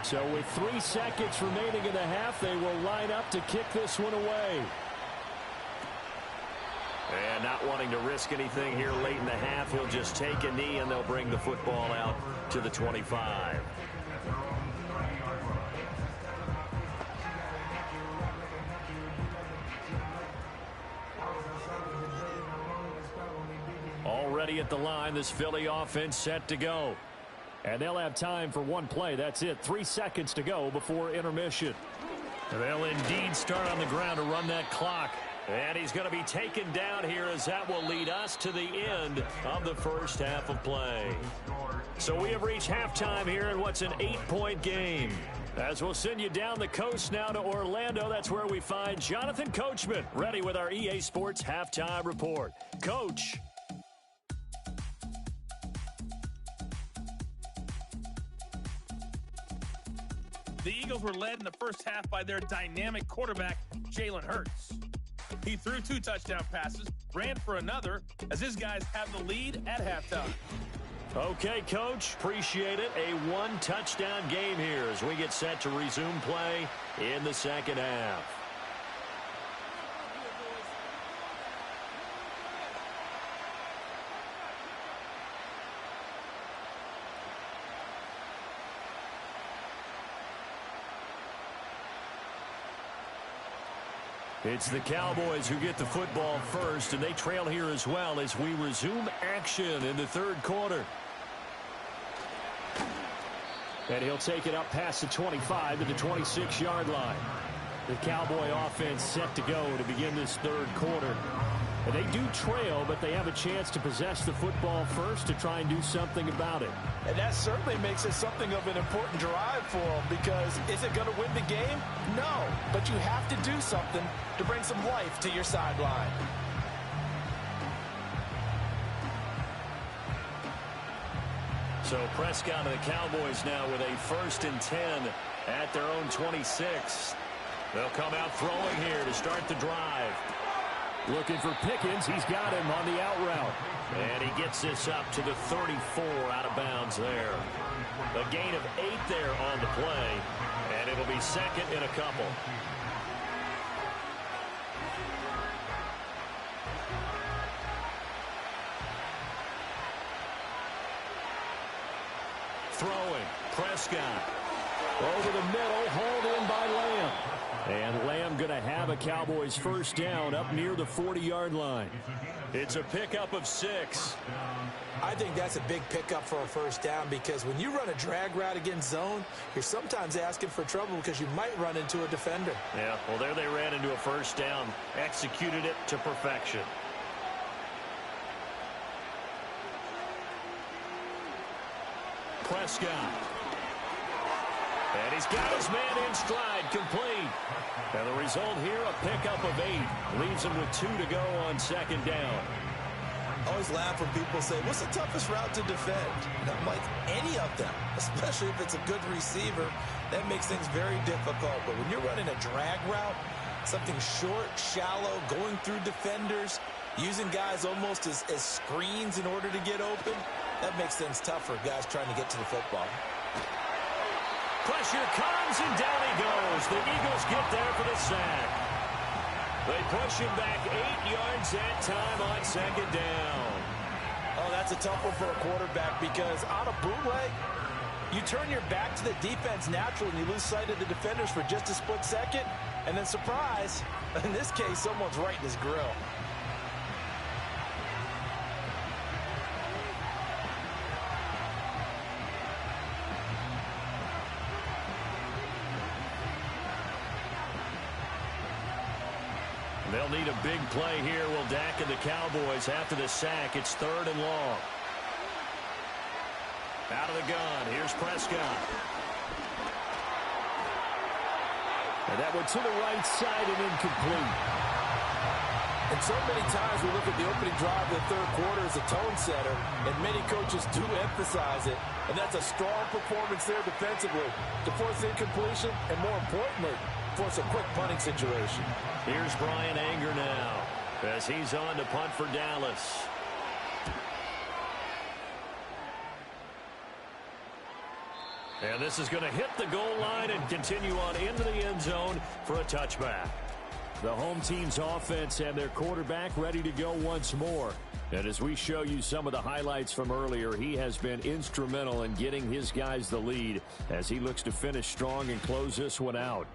So with 3 seconds remaining in the half, they will line up to kick this one away. And not wanting to risk anything here late in the half, he'll just take a knee and they'll bring the football out to the 25. Already at the line, this Philly offense set to go. And they'll have time for one play. That's it. 3 seconds to go before intermission. They'll indeed start on the ground to run that clock. And he's going to be taken down here as that will lead us to the end of the first half of play. So we have reached halftime here in what's an 8-point game. As we'll send you down the coast now to Orlando, that's where we find Jonathan Coachman ready with our EA Sports Halftime Report. Coach. The Eagles were led in the first half by their dynamic quarterback, Jalen Hurts. He threw 2 touchdown passes, ran for another, as his guys have the lead at halftime. Okay, Coach, appreciate it. A 1-touchdown game here as we get set to resume play in the second half. It's the Cowboys who get the football first, and they trail here as well as we resume action in the third quarter. And he'll take it up past the 25 to the 26-yard line. The Cowboy offense set to go to begin this third quarter. And they do trail, but they have a chance to possess the football first to try and do something about it. And that certainly makes it something of an important drive for them, because is it going to win the game? No, but you have to do something to bring some life to your sideline. So Prescott and the Cowboys now with a 1st and 10 at their own 26. They'll come out throwing here to start the drive. Looking for Pickens. He's got him on the out route. And he gets this up to the 34 out of bounds there. A gain of 8 there on the play. And it'll be second and a couple. Throwing. Prescott. Over the middle. Hauled in by Lamb. And Lamb going to have a Cowboys first down up near the 40-yard line. It's a pickup of 6. I think that's a big pickup for a first down, because when you run a drag route against zone, you're sometimes asking for trouble because you might run into a defender. Yeah, well, there they ran into a first down. Executed it to perfection. Prescott. And he's got his man in stride, complete. And the result here, a pickup of 8. Leaves him with 2 to go on second down. I always laugh when people say, what's the toughest route to defend? And I'm like, any of them, especially if it's a good receiver. That makes things very difficult. But when you're running a drag route, something short, shallow, going through defenders, using guys almost as screens in order to get open, that makes things tough for guys trying to get to the football. Pressure comes, and down he goes. The Eagles get there for the sack. They push him back 8 yards that time on second down. Oh, that's a tough one for a quarterback, because on a bootleg, you turn your back to the defense naturally and you lose sight of the defenders for just a split second, and then surprise, in this case, someone's right in his grill. They'll need a big play here. Will Dak and the Cowboys after the sack. It's 3rd and long. Out of the gun. Here's Prescott. And that one to the right side and incomplete. And so many times we look at the opening drive of the third quarter as a tone setter, and many coaches do emphasize it. And that's a strong performance there defensively to force incompletion, and more importantly, force a quick punting situation. Here's Brian Anger now as he's on to punt for Dallas. And this is going to hit the goal line and continue on into the end zone for a touchback. The home team's offense and their quarterback ready to go once more. And as we show you some of the highlights from earlier, he has been instrumental in getting his guys the lead as he looks to finish strong and close this one out.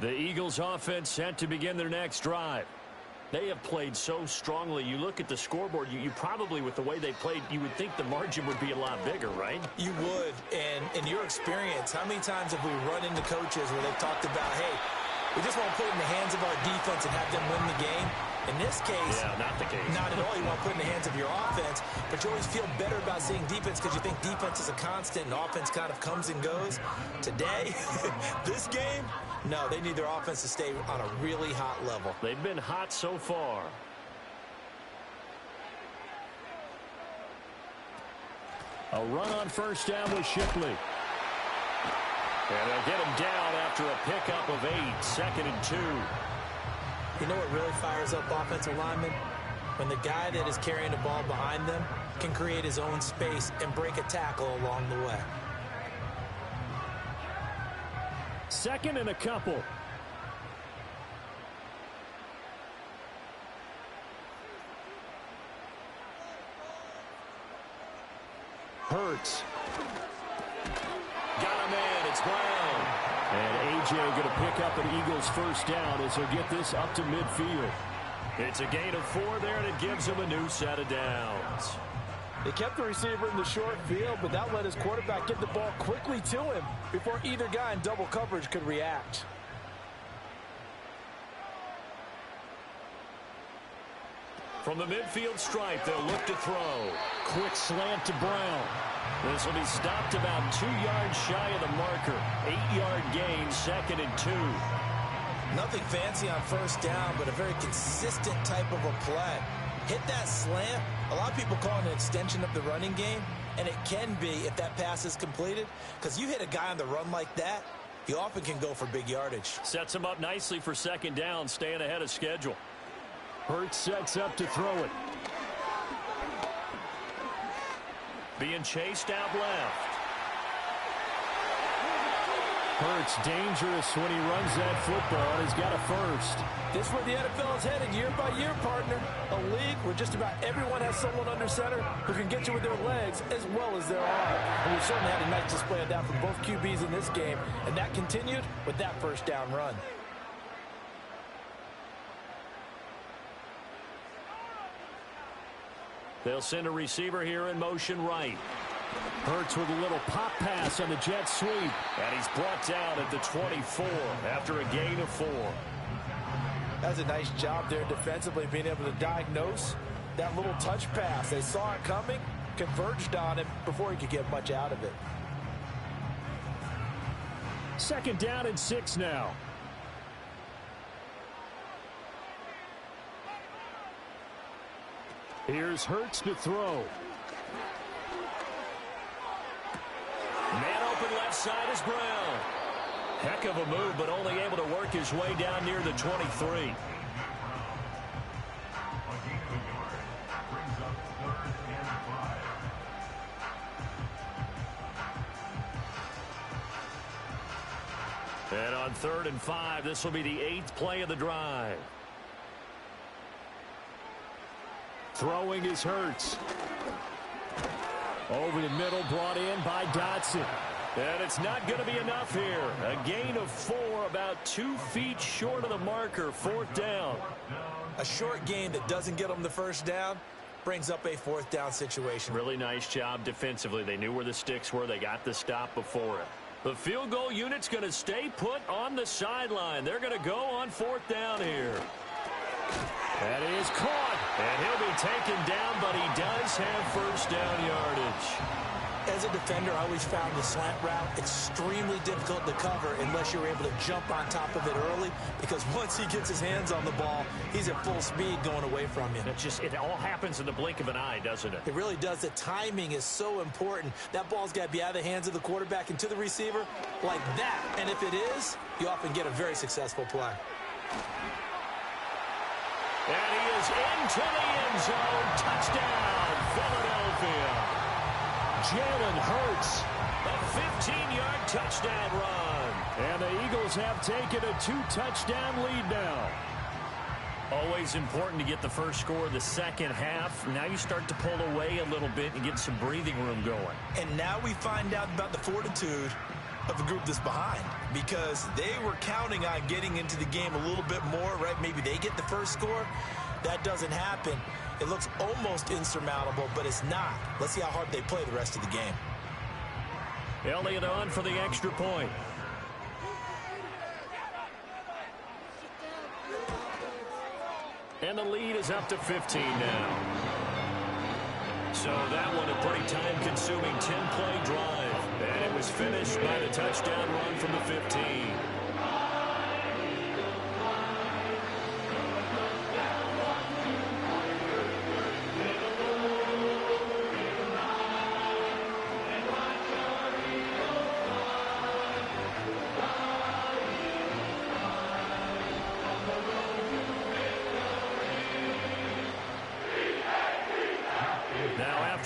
The Eagles offense set to begin their next drive. They have played so strongly. You look at the scoreboard, you probably, with the way they played, you would think the margin would be a lot bigger, right? You would. And in your experience, how many times have we run into coaches where they've talked about, hey, we just want to put it in the hands of our defense and have them win the game? In this case, yeah, not the case. Not at all. You want to put it in the hands of your offense, but you always feel better about seeing defense because you think defense is a constant and offense kind of comes and goes. Today, this game, no, they need their offense to stay on a really hot level. They've been hot so far. A run on first down with Shipley. And they'll get him down after a pickup of 8, 2nd and 2. You know what really fires up offensive linemen? When the guy that is carrying the ball behind them can create his own space and break a tackle along the way. 2nd and a couple. Hurts. Got a man. It's Brown. And A.J. going to pick up an Eagles first down as he'll get this up to midfield. It's a gain of 4 there, and it gives him a new set of downs. They kept the receiver in the short field, but that let his quarterback get the ball quickly to him before either guy in double coverage could react. From the midfield stripe, they'll look to throw. Quick slant to Brown. This will be stopped about 2 yards shy of the marker. 8-yard gain, 2nd and 2. Nothing fancy on first down, but a very consistent type of a play. Hit that slant. A lot of people call it an extension of the running game, and it can be if that pass is completed, because you hit a guy on the run like that, you often can go for big yardage. Sets him up nicely for 2nd down, staying ahead of schedule. Hurts sets up to throw it. Being chased out left. Hurts dangerous when he runs that football, and he's got a first. This is where the NFL is headed year by year, partner. A league where just about everyone has someone under center who can get you with their legs as well as their arm. And we certainly had a nice display of that from both QBs in this game, and that continued with that first down run. They'll send a receiver here in motion right. Hurts with a little pop pass on the jet sweep. And he's brought down at the 24 after a gain of 4. That's a nice job there defensively, being able to diagnose that little touch pass. They saw it coming, converged on it before he could get much out of it. 2nd down and 6 now. Here's Hurts to throw. Man open left side is Brown. Heck of a move, but only able to work his way down near the 23. And on 3rd and 5, this will be the 8th play of the drive. Throwing is Hurts. Over the middle, brought in by Dotson. And it's not going to be enough here. A gain of 4, about 2 feet short of the marker, 4th down. A short gain that doesn't get them the first down brings up a 4th down situation. Really nice job defensively. They knew where the sticks were. They got the stop before it. The field goal unit's going to stay put on the sideline. They're going to go on 4th down here. That is caught. And he'll be taken down, but he does have first down yardage. As a defender, I always found the slant route extremely difficult to cover unless you're able to jump on top of it early, because once he gets his hands on the ball, he's at full speed going away from you. It all happens in the blink of an eye, doesn't it? It really does. The timing is so important. That ball's got to be out of the hands of the quarterback and to the receiver like that. And if it is, you often get a very successful play. And he is into the end zone. Touchdown, Philadelphia. Jalen Hurts, a 15-yard touchdown run. And the Eagles have taken a 2-touchdown lead now. Always important to get the first score of the second half. Now you start to pull away a little bit and get some breathing room going. And now we find out about the fortitude of the group that's behind, because they were counting on getting into the game a little bit more, right? Maybe they get the first score. That doesn't happen. It looks almost insurmountable, but it's not. Let's see how hard they play the rest of the game. Elliott on for the extra point. And the lead is up to 15 now. So that one a pretty time-consuming 10-play drive. And it was finished by the touchdown run from the 15.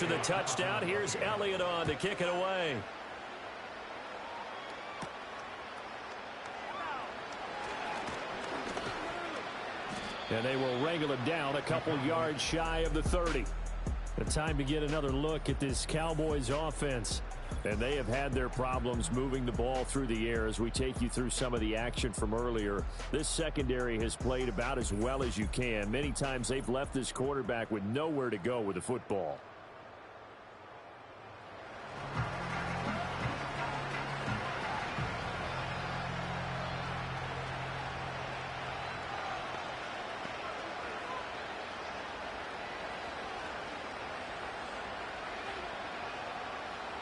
After the touchdown, here's Elliott on to kick it away. And they will wrangle it down a couple yards shy of the 30. The time to get another look at this Cowboys offense. And they have had their problems moving the ball through the air as we take you through some of the action from earlier. This secondary has played about as well as you can. Many times they've left this quarterback with nowhere to go with the football.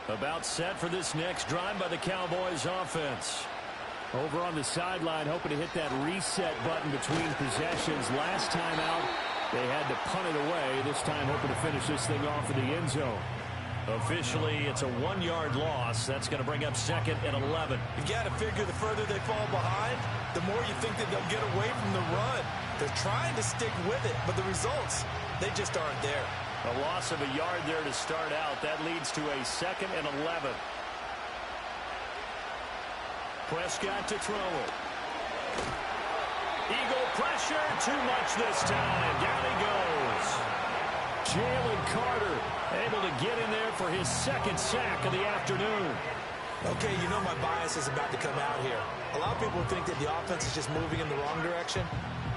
About set for this next drive by the Cowboys offense. Over on the sideline, hoping to hit that reset button between possessions. Last time out, they had to punt it away. This time hoping to finish this thing off in the end zone. Officially, it's a 1-yard loss. That's going to bring up 2nd and 11. You got to figure the further they fall behind, the more you think that they'll get away from the run. They're trying to stick with it, but the results, they just aren't there. A loss of a yard there to start out. That leads to a 2nd and 11. Prescott to throw it. Eagle pressure, too much this time. Down he goes. Jalen Carter able to get in there for his 2nd sack of the afternoon. Okay, you know my bias is about to come out here. A lot of people think that the offense is just moving in the wrong direction.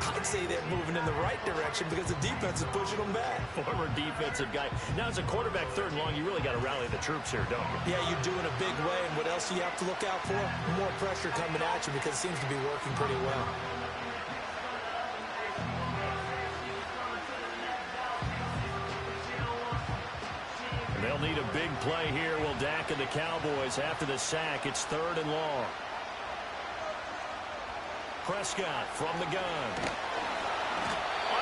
I'd say they're moving in the right direction because the defense is pushing them back. Former defensive guy. Now, as a quarterback 3rd and long, you really got to rally the troops here, don't you? Yeah, you do in a big way. And what else do you have to look out for? More pressure coming at you because it seems to be working pretty well. And they'll need a big play here. Will Dak and the Cowboys after the sack. It's 3rd and long. Prescott from the gun.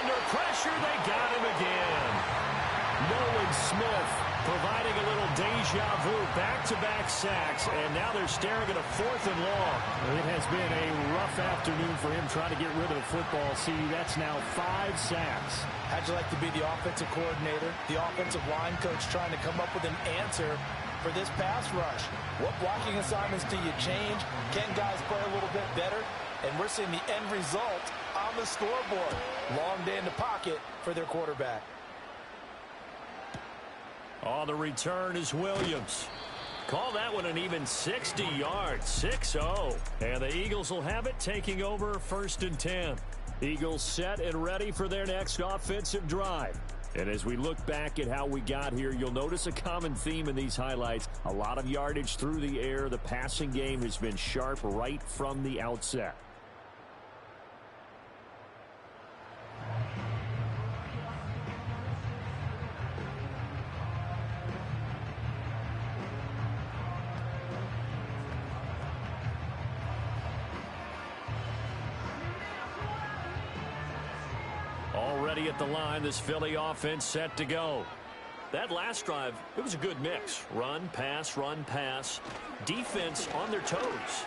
Under pressure, they got him again. Nolan Smith providing a little deja vu, back-to-back sacks, and now they're staring at a 4th and long. It has been a rough afternoon for him trying to get rid of the football. See, that's now 5 sacks. How'd you like to be the offensive coordinator, the offensive line coach trying to come up with an answer for this pass rush? What blocking assignments do you change? Can guys play a little bit better? And we're seeing the end result on the scoreboard. Long day in the pocket for their quarterback. On the return is Williams. Call that one an even 60 yards, 6-0. And the Eagles will have it, taking over 1st and 10. Eagles set and ready for their next offensive drive. And as we look back at how we got here, you'll notice a common theme in these highlights. A lot of yardage through the air. The passing game has been sharp right from the outset. ready at the line. This Philly offense set to go. That last drive, it was a good mix. Run, pass, defense on their toes.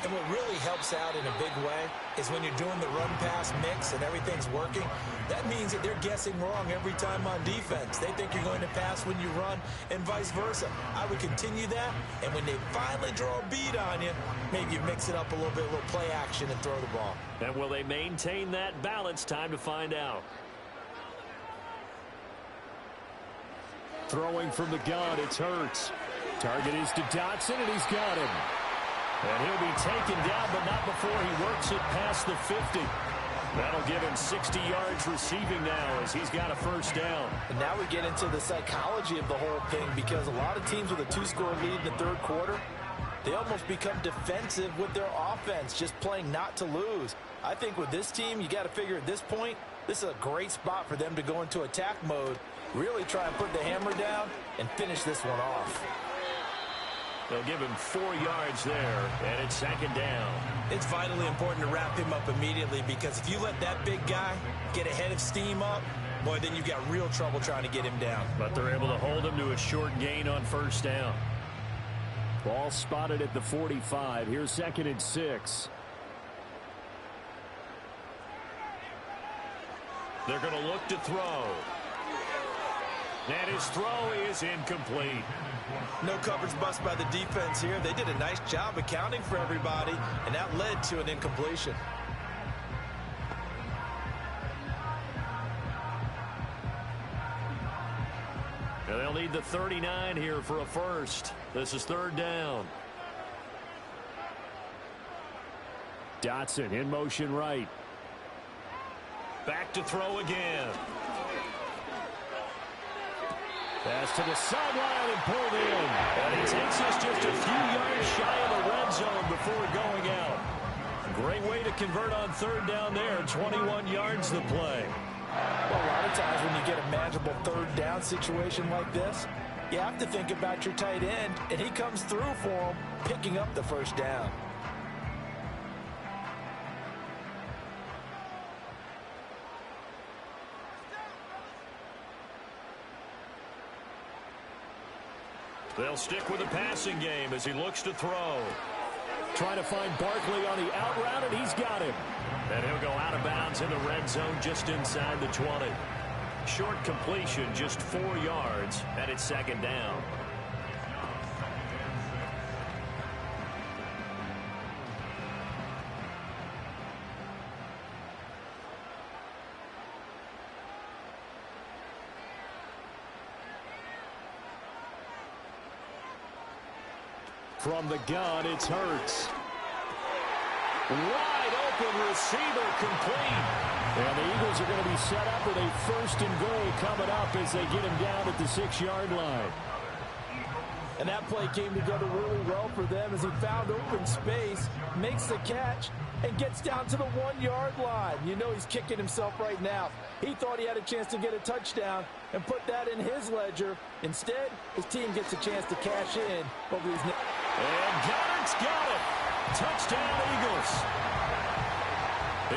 And what really helps out in a big way is when you're doing the run-pass mix and everything's working, that means that they're guessing wrong every time on defense. They think you're going to pass when you run and vice versa. I would continue that, and when they finally draw a beat on you, maybe you mix it up a little bit, a little play action and throw the ball. And will they maintain that balance? Time to find out. Throwing from the gun, it's Hurts. Target is to Dotson, and he's got him. And he'll be taken down, but not before he works it past the 50. That'll give him 60 yards receiving now as he's got a first down. And now we get into the psychology of the whole thing, because a lot of teams with a 2-score lead in the third quarter, they almost become defensive with their offense, just playing not to lose. I think with this team, you got to figure at this point, this is a great spot for them to go into attack mode, really try and put the hammer down and finish this one off. They'll give him 4 yards there, and it's second down. It's vitally important to wrap him up immediately, because if you let that big guy get ahead of steam up, boy, then you've got real trouble trying to get him down. But they're able to hold him to a short gain on first down. Ball spotted at the 45. Here's 2nd and 6. They're going to look to throw. And his throw is incomplete. No coverage bust by the defense here. They did a nice job accounting for everybody, and that led to an incompletion. And they'll need the 39 here for a first. This is third down. Dotson in motion right. Back to throw again. Pass to the sideline and pulled in. And he takes us just a few yards shy of the red zone before going out. Great way to convert on third down there. 21 yards the play. Well, a lot of times when you get a manageable third down situation like this, you have to think about your tight end, and he comes through for him, picking up the first down. They'll stick with the passing game as he looks to throw. Trying to find Barkley on the out route, and he's got him. And he'll go out of bounds in the red zone just inside the 20. Short completion, just 4 yards, and it's second down. From the gun, it's Hurts. Wide open receiver complete. And the Eagles are going to be set up with a 1st and goal coming up as they get him down at the 6-yard line. And that play came together really well for them as he found open space, makes the catch, and gets down to the 1-yard line. You know he's kicking himself right now. He thought he had a chance to get a touchdown and put that in his ledger. Instead, his team gets a chance to cash in over these. And Goddard's got it. Touchdown, Eagles.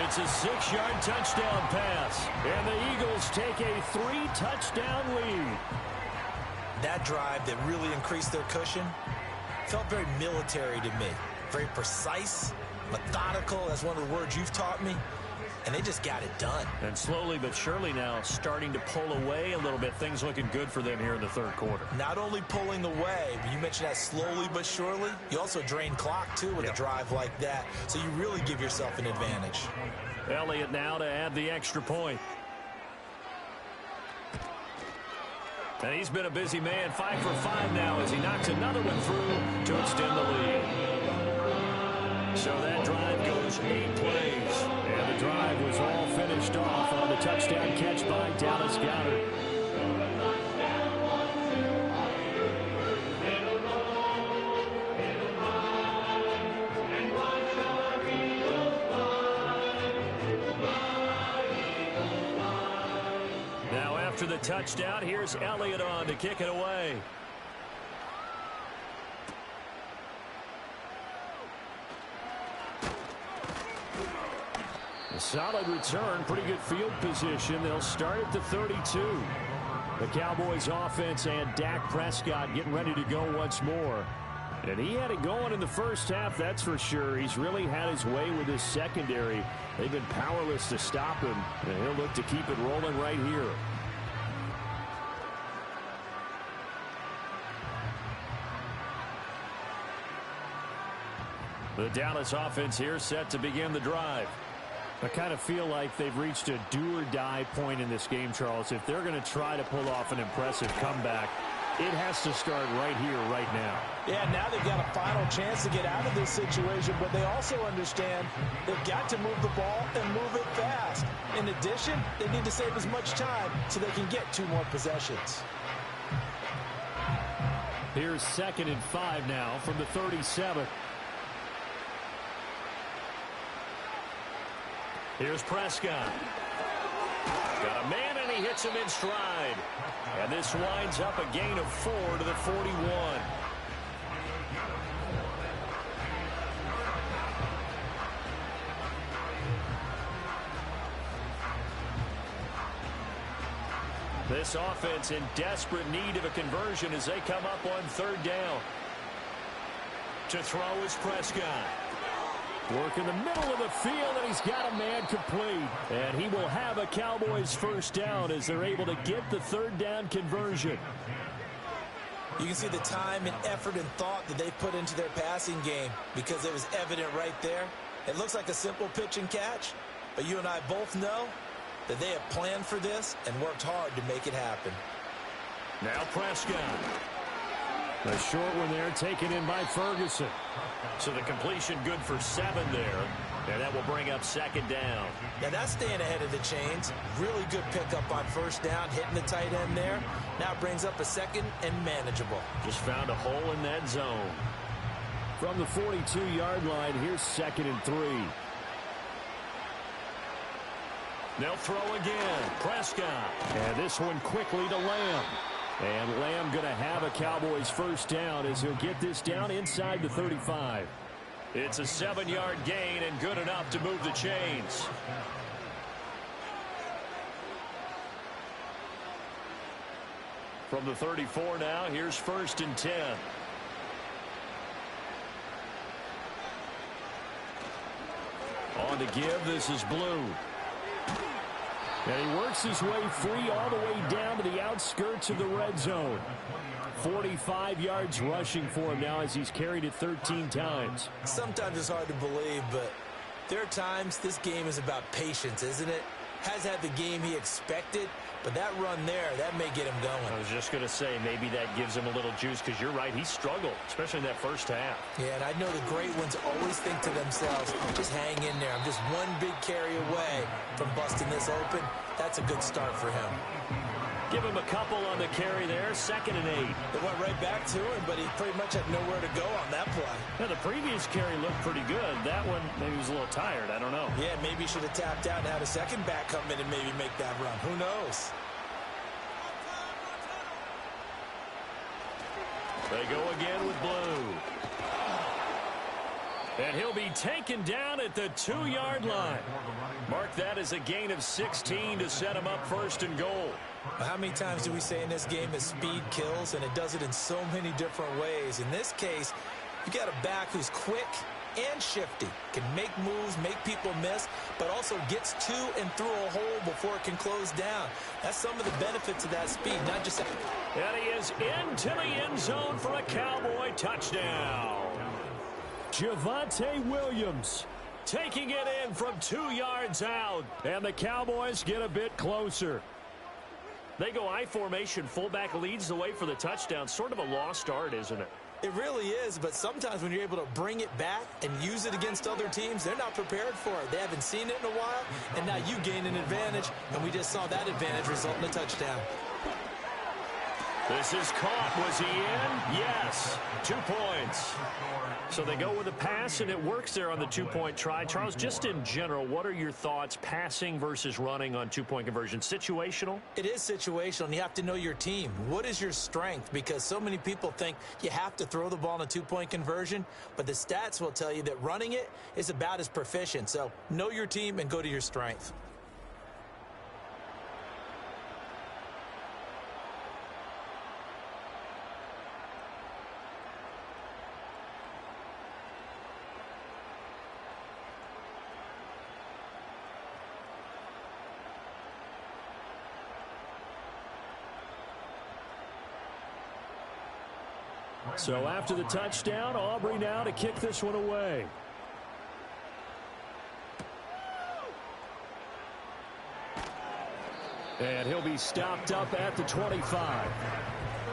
It's a 6-yard touchdown pass. And the Eagles take a 3-touchdown lead. That drive that really increased their cushion felt very military to me. Very precise, methodical. That's one of the words you've taught me. And they just got it done. And slowly but surely now starting to pull away a little bit. Things looking good for them here in the third quarter. Not only pulling away, but you mentioned that slowly but surely. You also drain clock, too, with a drive like that. So you really give yourself an advantage. Elliott now to add the extra point. And he's been a busy man, 5 for 5 now as he knocks another one through to extend the lead. So that drive goes 8 plays. And the drive was all finished off on the touchdown catch by Dallas Goedert. Now after the touchdown, here's Elliott on to kick it away. solid return, pretty good field position. They'll start at the 32. The Cowboys offense and Dak Prescott getting ready to go once more. And he had it going in the first half, that's for sure. He's really had his way with his secondary. They've been powerless to stop him, and he'll look to keep it rolling right here. The Dallas offense here set to begin the drive. I kind of feel like they've reached a do-or-die point in this game, Charles. If they're going to try to pull off an impressive comeback, it has to start right here, right now. Yeah, now they've got a final chance to get out of this situation, but they also understand they've got to move the ball and move it fast. In addition, they need to save as much time so they can get 2 more possessions. Here's 2nd and 5 now from the 37. Here's Prescott. Got a man, and he hits him in stride. And this winds up a gain of 4 to the 41. This offense in desperate need of a conversion as they come up on 3rd down. To throw is Prescott. Work in the middle of the field, and he's got a man complete. And he will have a Cowboys first down as they're able to get the 3rd down conversion. You can see the time and effort and thought that they put into their passing game because it was evident right there. It looks like a simple pitch and catch, but you and I both know that they have planned for this and worked hard to make it happen. Now Prescott. A short one there taken in by Ferguson. So the completion good for 7 there. And that will bring up 2nd down. Now that's staying ahead of the chains. Really good pickup on 1st down, hitting the tight end there. Now brings up a 2nd and manageable. Just found a hole in that zone. From the 42-yard line, here's 2nd and 3. They'll throw again. Prescott. And this one quickly to Lamb. And Lamb going to have a Cowboys first down as he'll get this down inside the 35. It's a 7-yard gain and good enough to move the chains. From the 34 now, here's 1st and 10. On to give, this is Blue. And he works his way free all the way down to the outskirts of the red zone. 45 yards rushing for him now as he's carried it 13 times. Sometimes it's hard to believe, but there are times this game is about patience, isn't it? Has had the game he expected, but that run there, that may get him going. I was just going to say, maybe that gives him a little juice because you're right, he struggled, especially in that first half. Yeah, and I know the great ones always think to themselves, just hang in there. I'm just one big carry away from busting this open. That's a good start for him. Give him a couple on the carry there, 2nd and 8. It went right back to him, but he pretty much had nowhere to go on that play. Yeah, the previous carry looked pretty good. That one, maybe he was a little tired. I don't know. Yeah, maybe he should have tapped out and had a second back come in and maybe make that run. Who knows? They go again with Blue. And he'll be taken down at the 2-yard line. Mark that as a gain of 16 to set him up 1st and goal. How many times do we say in this game that speed kills, and it does it in so many different ways? In this case, you got a back who's quick and shifty, can make moves, make people miss, but also gets to and through a hole before it can close down. That's some of the benefits of that speed, not just... And he is into the end zone for a Cowboy touchdown. Javonte Williams taking it in from 2 yards out, and the Cowboys get a bit closer. They go I formation, fullback leads the way for the touchdown. Sort of a lost art, isn't it? It really is, but sometimes when you're able to bring it back and use it against other teams, they're not prepared for it. They haven't seen it in a while, and now you gain an advantage, and we just saw that advantage result in a touchdown. This is caught. Was he in? Yes. 2 points. So they go with a pass, and it works there on the two-point try. Charles, just in general, what are your thoughts passing versus running on two-point conversion? Situational? It is situational, and you have to know your team. What is your strength? Because so many people think you have to throw the ball in a two-point conversion, but the stats will tell you that running it is about as proficient. So know your team and go to your strength. So after the touchdown, Aubrey now to kick this one away. And he'll be stopped up at the 25.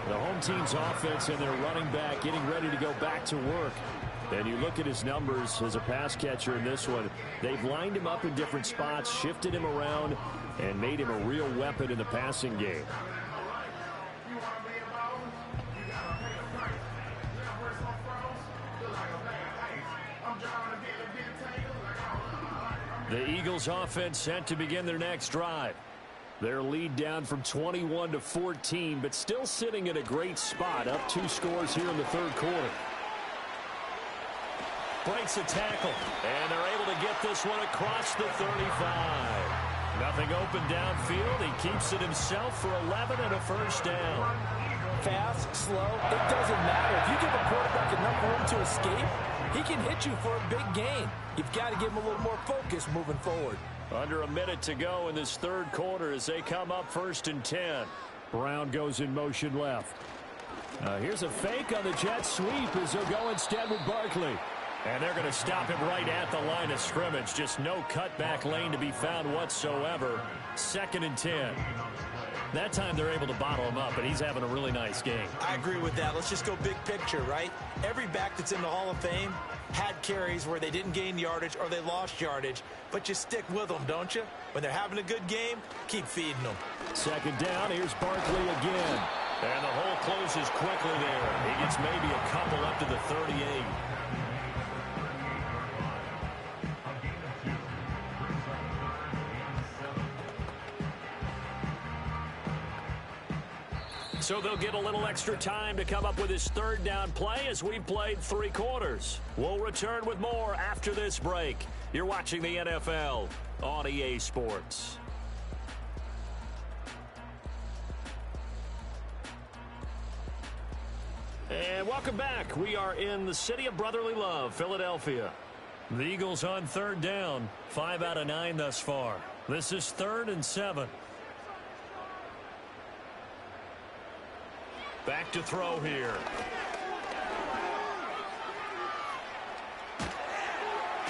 The home team's offense and their running back getting ready to go back to work. And you look at his numbers as a pass catcher in this one. They've lined him up in different spots, shifted him around, and made him a real weapon in the passing game. The Eagles offense set to begin their next drive. Their lead down from 21 to 14, but still sitting in a great spot, up 2 scores here in the third quarter. Breaks a tackle, and they're able to get this one across the 35. Nothing open downfield. He keeps it himself for 11 and a first down. Fast, slow, it doesn't matter. If you give a quarterback enough room to escape, he can hit you for a big gain. You've got to give him a little more focus moving forward. Under a minute to go in this third quarter as they come up 1st and 10. Brown goes in motion left. Here's a fake on the jet sweep as they'll go instead with Barkley. And they're going to stop him right at the line of scrimmage. Just no cutback lane to be found whatsoever. 2nd and 10. That time they're able to bottle him up, and he's having a really nice game. I agree with that. Let's just go big picture, right? Every back that's in the Hall of Fame had carries where they didn't gain yardage or they lost yardage, but you stick with them, don't you? When they're having a good game, keep feeding them. 2nd down, here's Barkley again. And the hole closes quickly there. He gets maybe a couple up to the 38. So they'll get a little extra time to come up with his 3rd down play as we've played 3 quarters. We'll return with more after this break. You're watching the NFL on EA Sports. And welcome back. We are in the city of brotherly love, Philadelphia. The Eagles on 3rd down, 5 out of 9 thus far. This is 3rd and 7. Back to throw here.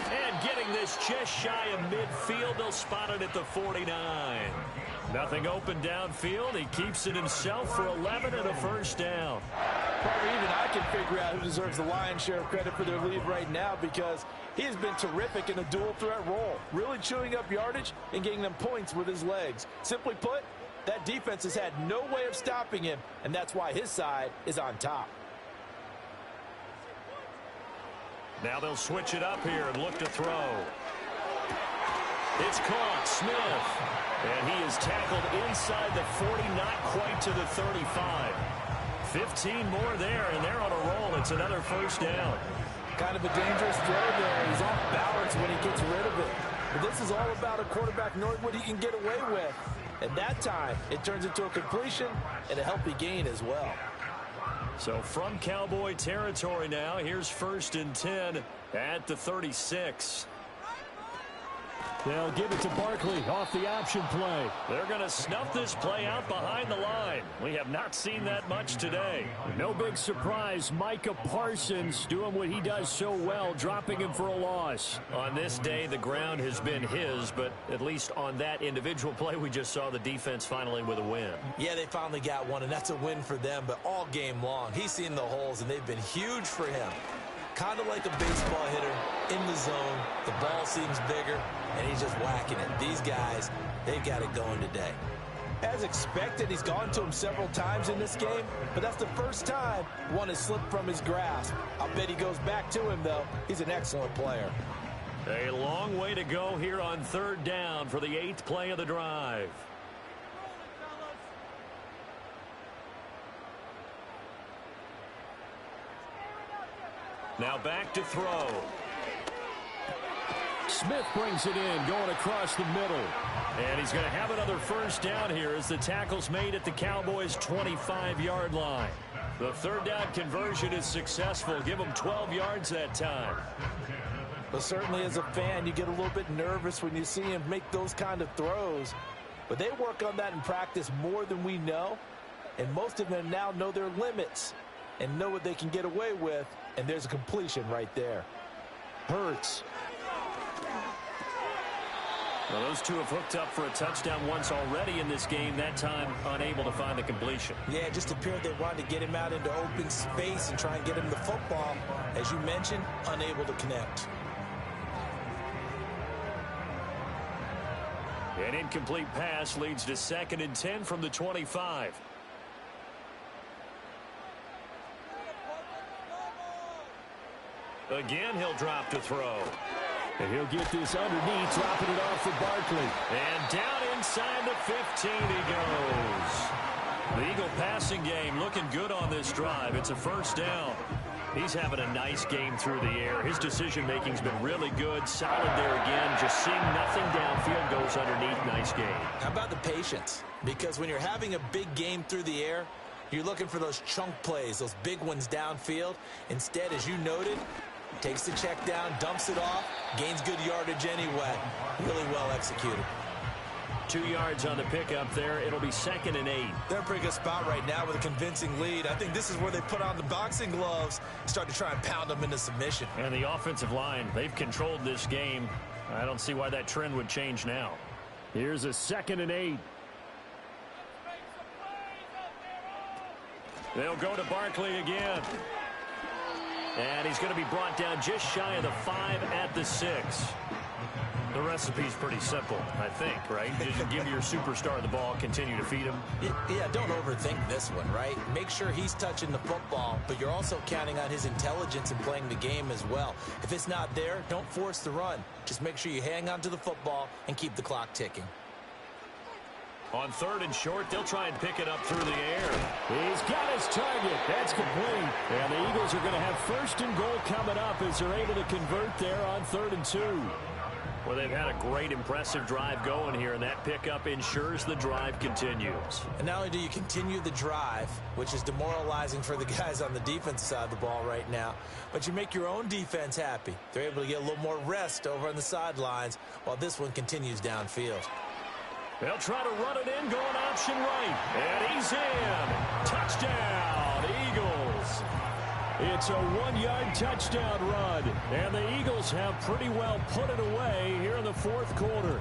And getting this just shy of midfield. They'll spot it at the 49. Nothing open downfield. He keeps it himself for 11 and a first down. Probably even I can figure out who deserves the lion's share of credit for their lead right now, because he has been terrific in a dual threat role, really chewing up yardage and getting them points with his legs. Simply put, that defense has had no way of stopping him, and that's why his side is on top. Now they'll switch it up here and look to throw. It's caught. Smith. And he is tackled inside the 40, not quite to the 35. 15 more there, and they're on a roll. It's another first down. Kind of a dangerous throw there. He's off balance when he gets rid of it. But this is all about a quarterback knowing what he can get away with. At that time, it turns into a completion and a healthy gain as well. So from Cowboy territory now, here's 1st and 10 at the 36. They'll give it to Barkley off the option play. They're going to snuff this play out behind the line. We have not seen that much today. No big surprise. Micah Parsons doing what he does so well, dropping him for a loss. On this day, the ground has been his, but at least on that individual play, we just saw the defense finally with a win. Yeah, they finally got one, and that's a win for them, but all game long, he's seen the holes, and they've been huge for him. Kind of like a baseball hitter in the zone. The ball seems bigger, and he's just whacking it. These guys, they've got it going today. As expected, he's gone to him several times in this game, but that's the first time one has slipped from his grasp. I'll bet he goes back to him, though. He's an excellent player. A long way to go here on third down for the 8th play of the drive. Now back to throw. Smith brings it in, going across the middle. And he's going to have another first down here as the tackle's made at the Cowboys' 25-yard line. The third down conversion is successful. Give them 12 yards that time. But certainly as a fan, you get a little bit nervous when you see him make those kind of throws. But they work on that in practice more than we know. And most of them now know their limits and know what they can get away with. And there's a completion right there. Hurts. Well, those two have hooked up for a touchdown once already in this game, that time unable to find the completion. Yeah, it just appeared they wanted to get him out into open space and try and get him the football. As you mentioned, unable to connect. An incomplete pass leads to 2nd and 10 from the 25. Again, he'll drop to throw. And he'll get this underneath, dropping it off for Barkley. And down inside the 15 he goes. The Eagle passing game looking good on this drive. It's a first down. He's having a nice game through the air. His decision-making's been really good. Solid there again. Just seeing nothing downfield, goes underneath. Nice game. How about the patience? Because when you're having a big game through the air, you're looking for those chunk plays, those big ones downfield. Instead, as you noted, takes the check down, dumps it off, gains good yardage anyway. Really well executed. 2 yards on the pickup there. It'll be 2nd and 8. They're in a pretty good spot right now with a convincing lead. I think this is where they put on the boxing gloves, start to try and pound them into submission. And the offensive line, they've controlled this game. I don't see why that trend would change now. Here's a 2nd and 8. They'll go to Barkley again. And he's going to be brought down just shy of the 5 at the 6. The recipe's pretty simple, I think, right? Just give your superstar the ball, continue to feed him. Yeah, don't overthink this one, right? Make sure he's touching the football, but you're also counting on his intelligence in playing the game as well. If it's not there, don't force the run. Just make sure you hang on to the football and keep the clock ticking. On 3rd and short, they'll try and pick it up through the air. He's got his target. That's complete. And the Eagles are going to have 1st and goal coming up as they're able to convert there on 3rd and 2. Well, they've had a great, impressive drive going here, and that pickup ensures the drive continues. And not only do you continue the drive, which is demoralizing for the guys on the defense side of the ball right now, but you make your own defense happy. They're able to get a little more rest over on the sidelines while this one continues downfield. They'll try to run it in, going option right. And he's in. Touchdown, Eagles. It's a 1-yard touchdown run. And the Eagles have pretty well put it away here in the 4th quarter.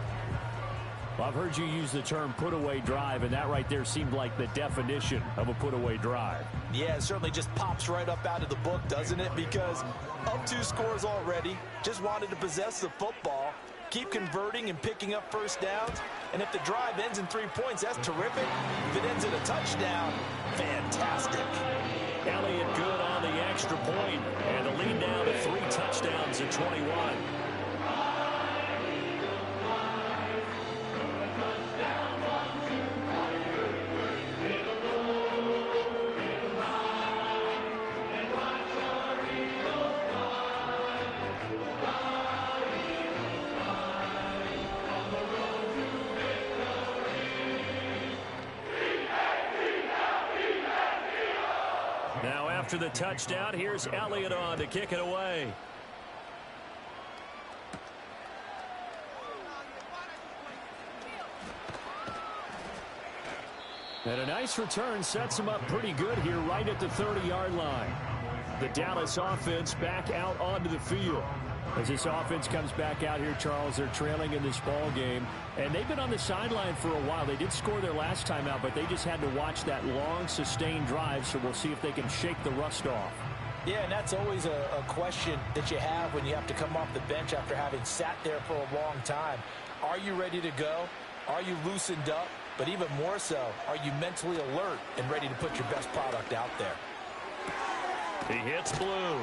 Well, I've heard you use the term put-away drive, and that right there seemed like the definition of a put-away drive. Yeah, it certainly just pops right up out of the book, doesn't it? Because up 2 scores already, just wanted to possess the football, keep converting and picking up first downs. And if the drive ends in 3 points, that's terrific. If it ends in a touchdown, fantastic. Elliott good on the extra point, and the lead down to 3 touchdowns at 21. After the touchdown, here's Elliott on to kick it away. And a nice return sets him up pretty good here right at the 30-yard line. The Dallas offense back out onto the field. As this offense comes back out here, Charles, they're trailing in this ball game. And they've been on the sideline for a while. They did score their last time out, but they just had to watch that long, sustained drive, so we'll see if they can shake the rust off. Yeah, and that's always a question that you have when you have to come off the bench after having sat there for a long time. Are you ready to go? Are you loosened up? but even more so, are you mentally alert and ready to put your best product out there? He hits blue.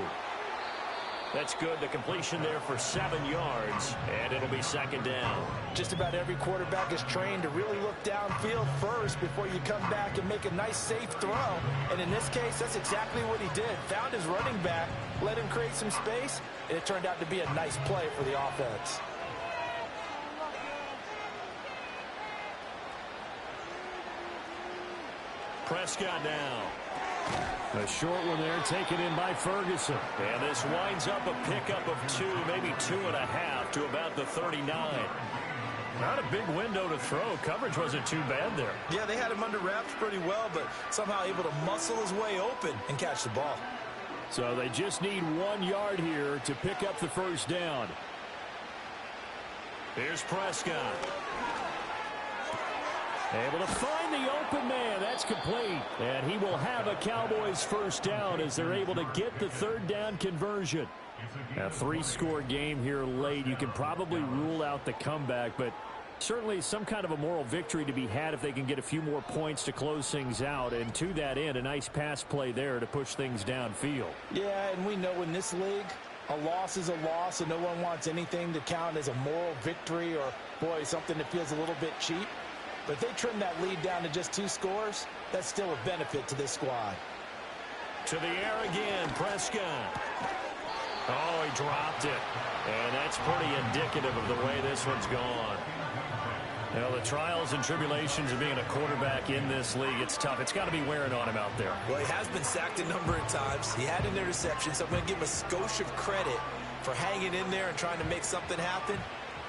That's good. The completion there for 7 yards, and it'll be second down. Just about every quarterback is trained to really look downfield first before you come back and make a nice, safe throw. And in this case, that's exactly what he did. Found his running back, let him create some space, and it turned out to be a nice play for the offense. Prescott now. A short one there taken in by Ferguson. And this winds up a pickup of 2, maybe 2.5 to about the 39. Not a big window to throw. Coverage wasn't too bad there. Yeah, they had him under wraps pretty well, but somehow able to muscle his way open and catch the ball. So they just need 1 yard here to pick up the first down. Here's Prescott. Able to find the open man. That's complete. And he will have a Cowboys first down as they're able to get the third down conversion. A 3-score game here late. You can probably rule out the comeback, but certainly some kind of a moral victory to be had if they can get a few more points to close things out. And to that end, a nice pass play there to push things downfield. Yeah, and we know in this league, a loss is a loss, and no one wants anything to count as a moral victory or, boy, something that feels a little bit cheap. But if they trim that lead down to just 2 scores, that's still a benefit to this squad. To the air again, Prescott. Oh, he dropped it. And that's pretty indicative of the way this one's gone. You know, the trials and tribulations of being a quarterback in this league, it's tough. It's got to be wearing on him out there. Well, he has been sacked a number of times. He had an interception, so I'm going to give him a skosh of credit for hanging in there and trying to make something happen,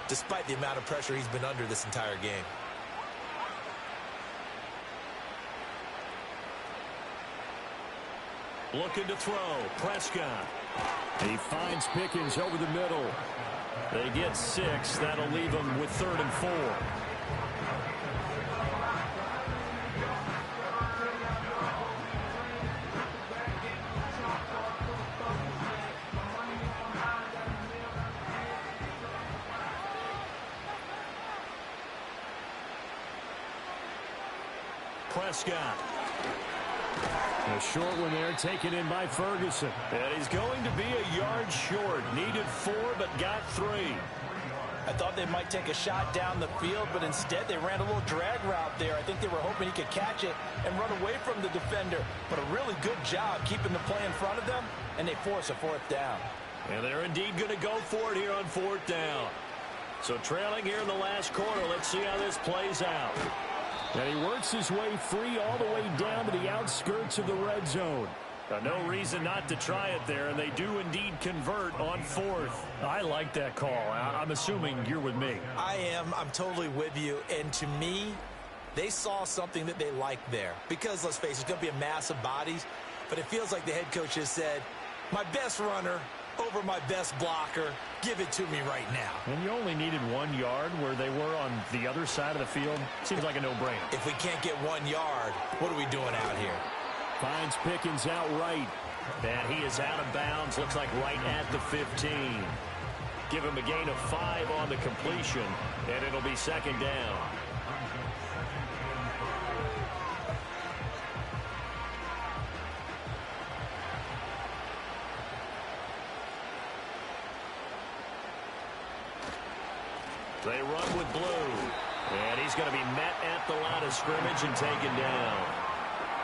despite the amount of pressure he's been under this entire game. Looking to throw, Prescott. He finds Pickens over the middle. They get 6. That'll leave them with 3rd and 4. Prescott. A short one there taken in by Ferguson. And he's going to be a yard short. Needed 4, but got 3. I thought they might take a shot down the field, but instead they ran a little drag route there. I think they were hoping he could catch it and run away from the defender. But a really good job keeping the play in front of them, and they force a 4th down. And they're indeed going to go for it here on 4th down. So trailing here in the last quarter. Let's see how this plays out. And he works his way free all the way down to the outskirts of the red zone. No reason not to try it there, and they do indeed convert on 4th. I like that call. I'm assuming you're with me. I am. I'm totally with you. And to me, they saw something that they liked there. Because, let's face it, it's going to be a mass of bodies. But it feels like the head coach has said, my best runner over my best blocker, give it to me right now. And you only needed 1 yard where they were on the other side of the field. Seems like a no-brainer. If we can't get 1 yard, what are we doing out here? Finds Pickens outright. And he is out of bounds. Looks like right at the 15. Give him a gain of 5 on the completion, and it'll be 2nd down. They run with blue. And he's going to be met at the line of scrimmage and taken down.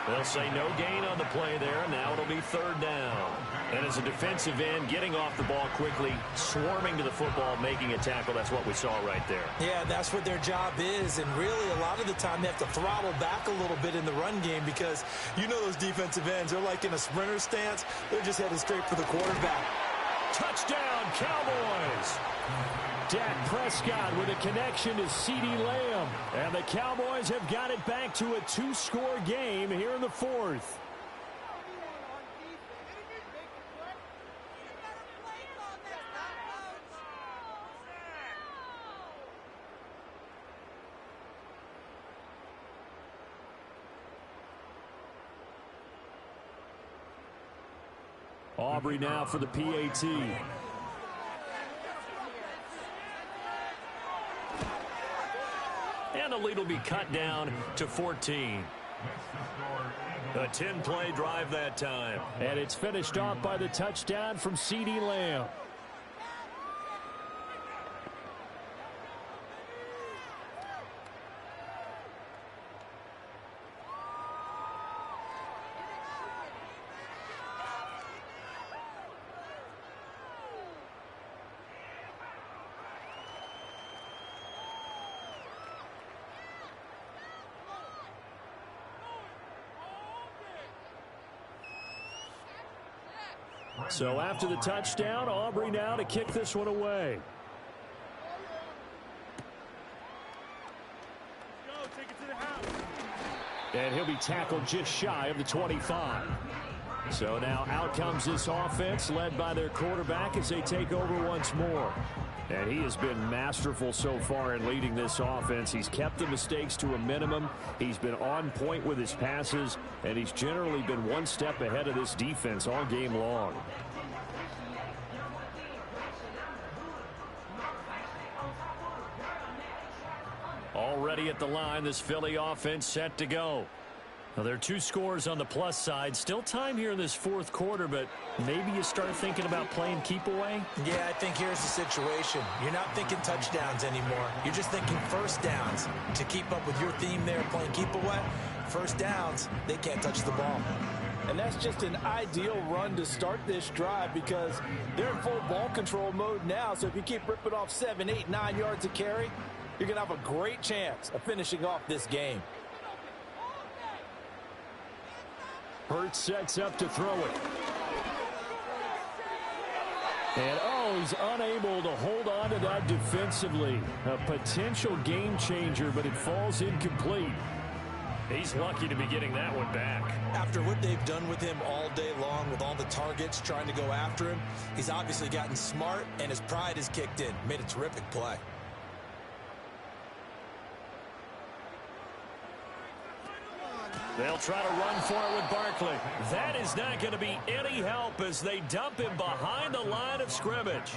They'll say no gain on the play there. Now it'll be 3rd down. And as a defensive end, getting off the ball quickly, swarming to the football, making a tackle. That's what we saw right there. Yeah, that's what their job is. And really, a lot of the time, they have to throttle back a little bit in the run game because you know those defensive ends, they're like in a sprinter stance. They're just headed straight for the quarterback. Touchdown, Cowboys! Dak Prescott with a connection to CeeDee Lamb. And the Cowboys have got it back to a 2-score game here in the 4th. Aubrey now for the PAT. the lead will be cut down to 14. A 10-play drive that time. And it's finished off by the touchdown from CeeDee Lamb. So after the touchdown, Aubrey now to kick this one away. And he'll be tackled just shy of the 25. So now out comes this offense led by their quarterback as they take over once more. And he has been masterful so far in leading this offense. He's kept the mistakes to a minimum. He's been on point with his passes, and he's generally been one step ahead of this defense all game long. Already at the line, this Philly offense set to go. Now, there are 2 scores on the plus side. Still time here in this fourth quarter, but maybe you start thinking about playing keep away? Yeah, I think here's the situation. You're not thinking touchdowns anymore. You're just thinking first downs. To keep up with your theme there, playing keep away, first downs, they can't touch the ball. And that's just an ideal run to start this drive because they're in full ball control mode now. So if you keep ripping off 7, 8, 9 yards of carry, you're going to have a great chance of finishing off this game. Hurts sets up to throw it. And, oh, he's unable to hold on to that defensively. A potential game changer, but it falls incomplete. He's lucky to be getting that one back. After what they've done with him all day long with all the targets trying to go after him, he's obviously gotten smart, and his pride has kicked in. Made a terrific play. They'll try to run for it with Barkley. That is not going to be any help as they dump him behind the line of scrimmage.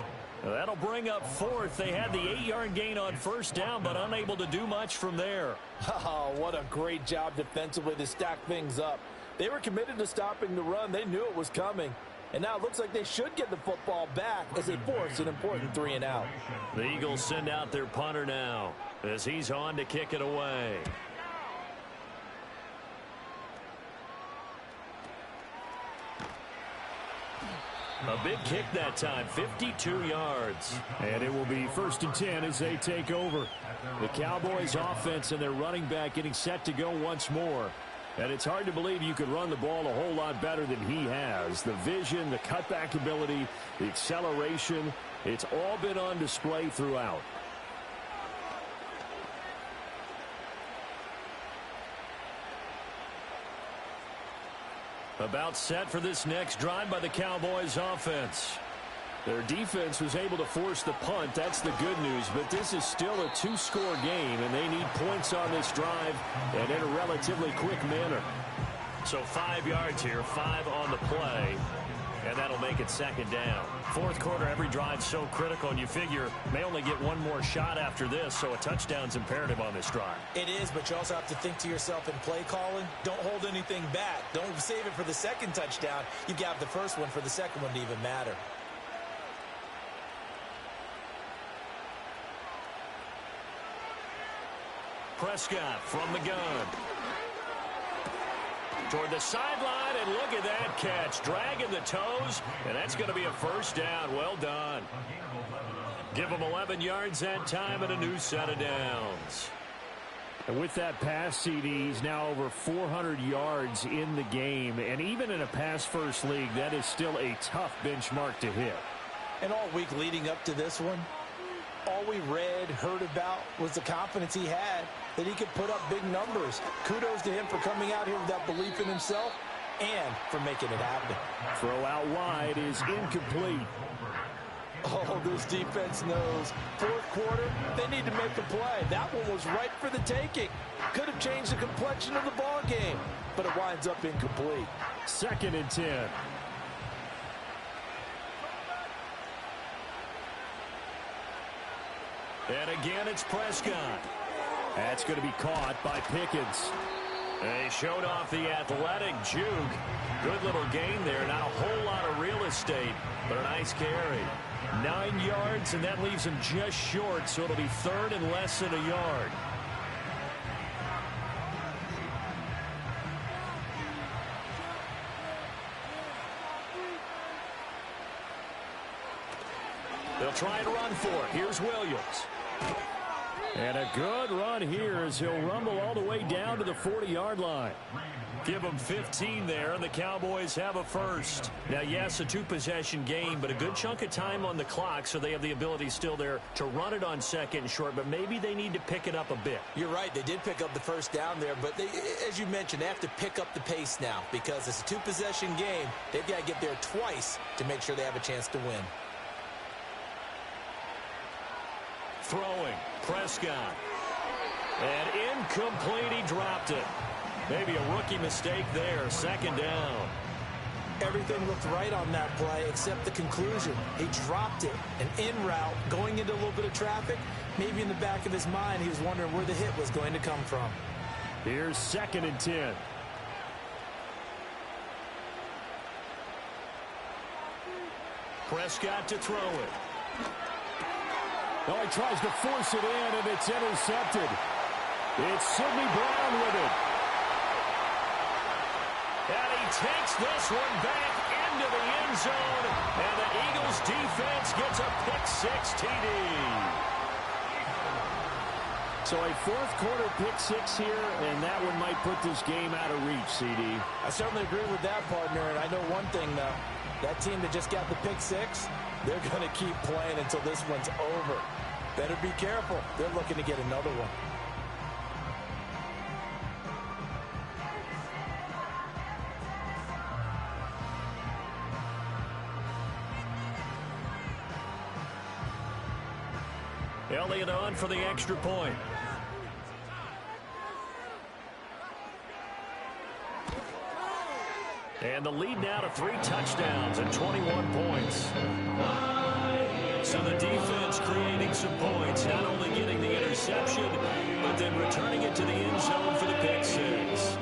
That'll bring up fourth. They had the 8-yard gain on first down, but unable to do much from there. Oh, what a great job defensively to stack things up. They were committed to stopping the run. They knew it was coming. And now it looks like they should get the football back as they force an important 3-and-out. The Eagles send out their punter now as he's on to kick it away. A big kick that time, 52 yards. And it will be 1st and 10 as they take over. The Cowboys offense and their running back getting set to go once more. And it's hard to believe you could run the ball a whole lot better than he has. The vision, the cutback ability, the acceleration, it's all been on display throughout. About set for this next drive by the Cowboys offense. Their defense was able to force the punt. That's the good news. But this is still a 2-score game, and they need points on this drive and in a relatively quick manner. So 5 yards here, 5 on the play, and that'll make it 2nd down. Fourth quarter, every drive so critical, and you figure may only get one more shot after this, so a touchdown's imperative on this drive. It is, but you also have to think to yourself in play calling, don't hold anything back. Don't save it for the second touchdown. You got the first one for the second one to even matter. Prescott from the gun. Toward the sideline, and look at that catch. Dragging the toes, and that's going to be a first down. Well done. Give him 11 yards that time and a new set of downs. And with that pass, CD, he's now over 400 yards in the game. And even in a pass-first league, that is still a tough benchmark to hit. And all week leading up to this one, all we read, heard about was the confidence he had that he could put up big numbers. Kudos to him for coming out here with that belief in himself and for making it happen. Throw out wide is incomplete. Oh, this defense knows. Fourth quarter, they need to make a play. That one was right for the taking. Could have changed the complexion of the ball game, but it winds up incomplete. 2nd and 10. And again, it's Prescott. That's going to be caught by Pickens. They showed off the athletic juke. Good little gain there. Not a whole lot of real estate, but a nice carry. 9 yards, and that leaves him just short, so it'll be third and less than a yard. They'll try and run for it. Here's Williams. And a good run here as he'll rumble all the way down to the 40-yard line. Give them 15 there, and the Cowboys have a first. Now, yes, a two-possession game, but a good chunk of time on the clock, so they have the ability still there to run it on second and short, but maybe they need to pick it up a bit. You're right. They did pick up the first down there, but they, as you mentioned, they have to pick up the pace now because it's a two-possession game. They've got to get there twice to make sure they have a chance to win. Throwing, Prescott. And incomplete, he dropped it. Maybe a rookie mistake there, second down. Everything looked right on that play except the conclusion. He dropped it, an in route, going into a little bit of traffic. Maybe in the back of his mind, he was wondering where the hit was going to come from. Here's 2nd and 10. Prescott to throw it. Oh, he tries to force it in, and it's intercepted. It's Sidney Brown with it. And he takes this one back into the end zone, and the Eagles defense gets a pick-6 TD. So a fourth-quarter pick-6 here, and that one might put this game out of reach, CD. I certainly agree with that, partner, and I know one thing, though. That team that just got the pick-6, they're going to keep playing until this one's over. Better be careful. They're looking to get another one. Elliott on for the extra point. And the lead now to 3 touchdowns and 21 points. So the defense creating some points, not only getting the interception, but then returning it to the end zone for the pick-6.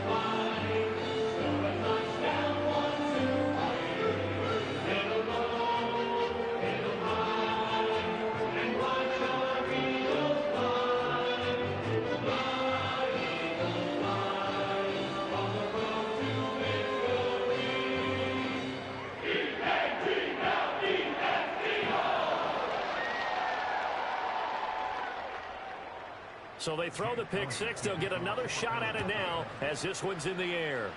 So they throw the pick-6. They'll get another shot at it now as this one's in the air.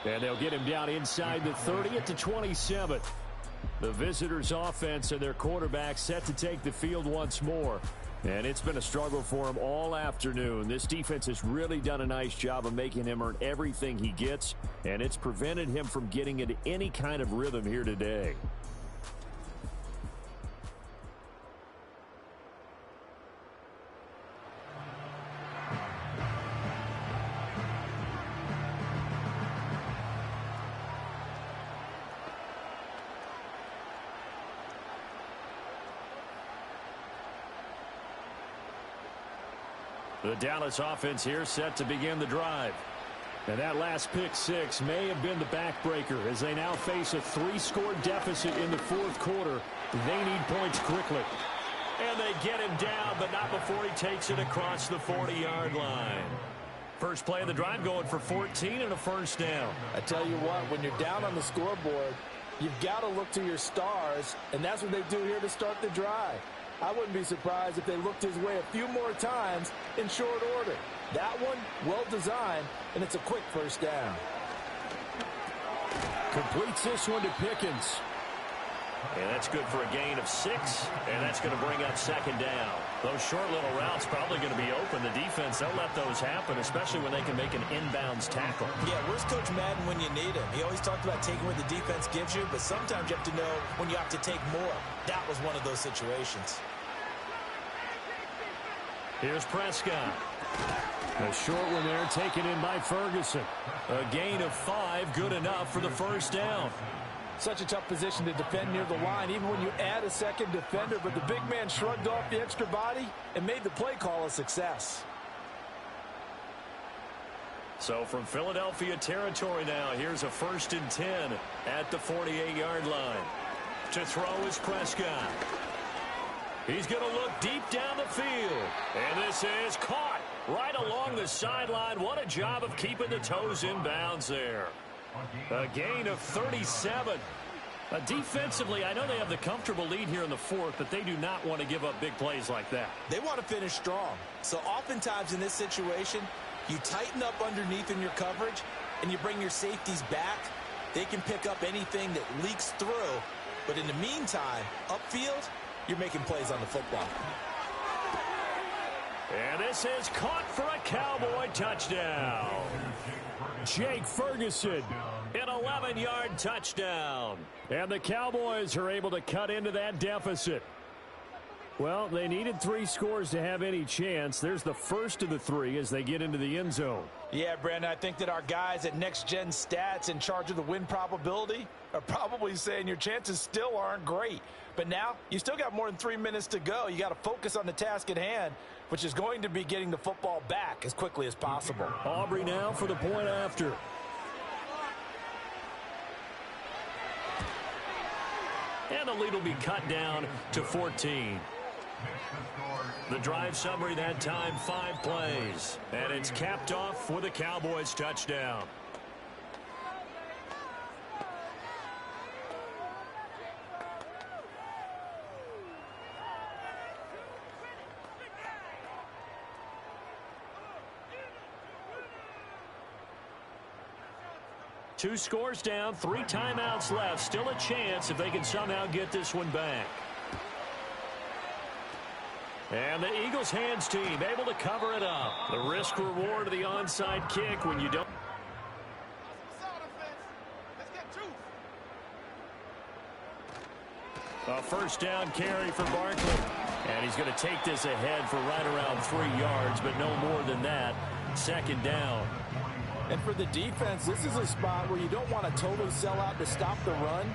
And they'll get him down inside the 30 at the 27. The visitors' offense and their quarterback set to take the field once more. And it's been a struggle for him all afternoon. This defense has really done a nice job of making him earn everything he gets, and it's prevented him from getting into any kind of rhythm here today. The Dallas offense here set to begin the drive. And that last pick-6 may have been the backbreaker as they now face a 3-score deficit in the fourth quarter. They need points quickly. And they get him down, but not before he takes it across the 40-yard line. First play of the drive going for 14 and a first down. I tell you what, when you're down on the scoreboard, you've got to look to your stars, and that's what they do here to start the drive. I wouldn't be surprised if they looked his way a few more times in short order. That one, well designed, and it's a quick first down. Completes this one to Pickens. And that's good for a gain of 6, and that's going to bring up second down. Those short little routes probably going to be open. The defense, they'll let those happen, especially when they can make an inbounds tackle. Yeah, where's Coach Madden when you need him? He always talked about taking what the defense gives you, but sometimes you have to know when you have to take more. That was one of those situations. Here's Prescott. A short one there taken in by Ferguson. A gain of 5, good enough for the first down. Such a tough position to defend near the line, even when you add a second defender. But the big man shrugged off the extra body and made the play call a success. So from Philadelphia territory now, here's a 1st and 10 at the 48-yard line. To throw is Prescott. He's going to look deep down the field. And this is caught right along the sideline. What a job of keeping the toes in bounds there. A gain of 37. Defensively, I know they have the comfortable lead here in the 4th, but they do not want to give up big plays like that. They want to finish strong. So oftentimes in this situation, you tighten up underneath in your coverage, and you bring your safeties back. They can pick up anything that leaks through. But in the meantime, upfield, you're making plays on the football. And this is caught for a Cowboy touchdown. Jake Ferguson. An 11-yard touchdown. And the Cowboys are able to cut into that deficit. Well, they needed 3 scores to have any chance. There's the first of the 3 as they get into the end zone. Yeah, Brandon, I think that our guys at Next Gen Stats in charge of the win probability are probably saying your chances still aren't great. But now you still got more than 3 minutes to go. You got to focus on the task at hand, which is going to be getting the football back as quickly as possible. Aubrey now for the point after. And the lead will be cut down to 14. The drive summary that time, 5 plays. And it's capped off with a Cowboys touchdown. Two scores down, 3 timeouts left. Still a chance if they can somehow get this one back. And the Eagles hands team able to cover it up. The risk reward of the onside kick when you don't. A first down carry for Barkley. And he's going to take this ahead for right around 3 yards, but no more than that. 2nd down. And for the defense, this is a spot where you don't want to totally sell out to stop the run,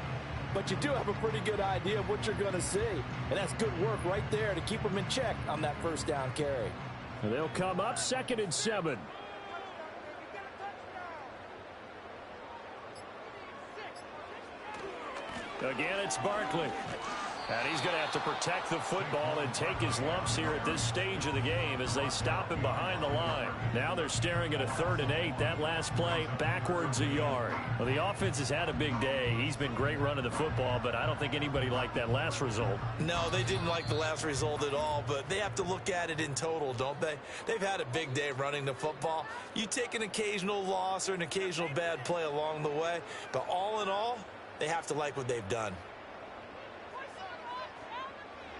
but you do have a pretty good idea of what you're going to see. And that's good work right there to keep them in check on that first down carry. And they'll come up 2nd and 7. Again, it's Barkley. And he's going to have to protect the football and take his lumps here at this stage of the game as they stop him behind the line. Now they're staring at a 3rd and 8. That last play backwards a yard. Well, the offense has had a big day. He's been great running the football, but I don't think anybody liked that last result. No, they didn't like the last result at all, but they have to look at it in total, don't they? They've had a big day running the football. You take an occasional loss or an occasional bad play along the way, but all in all, they have to like what they've done.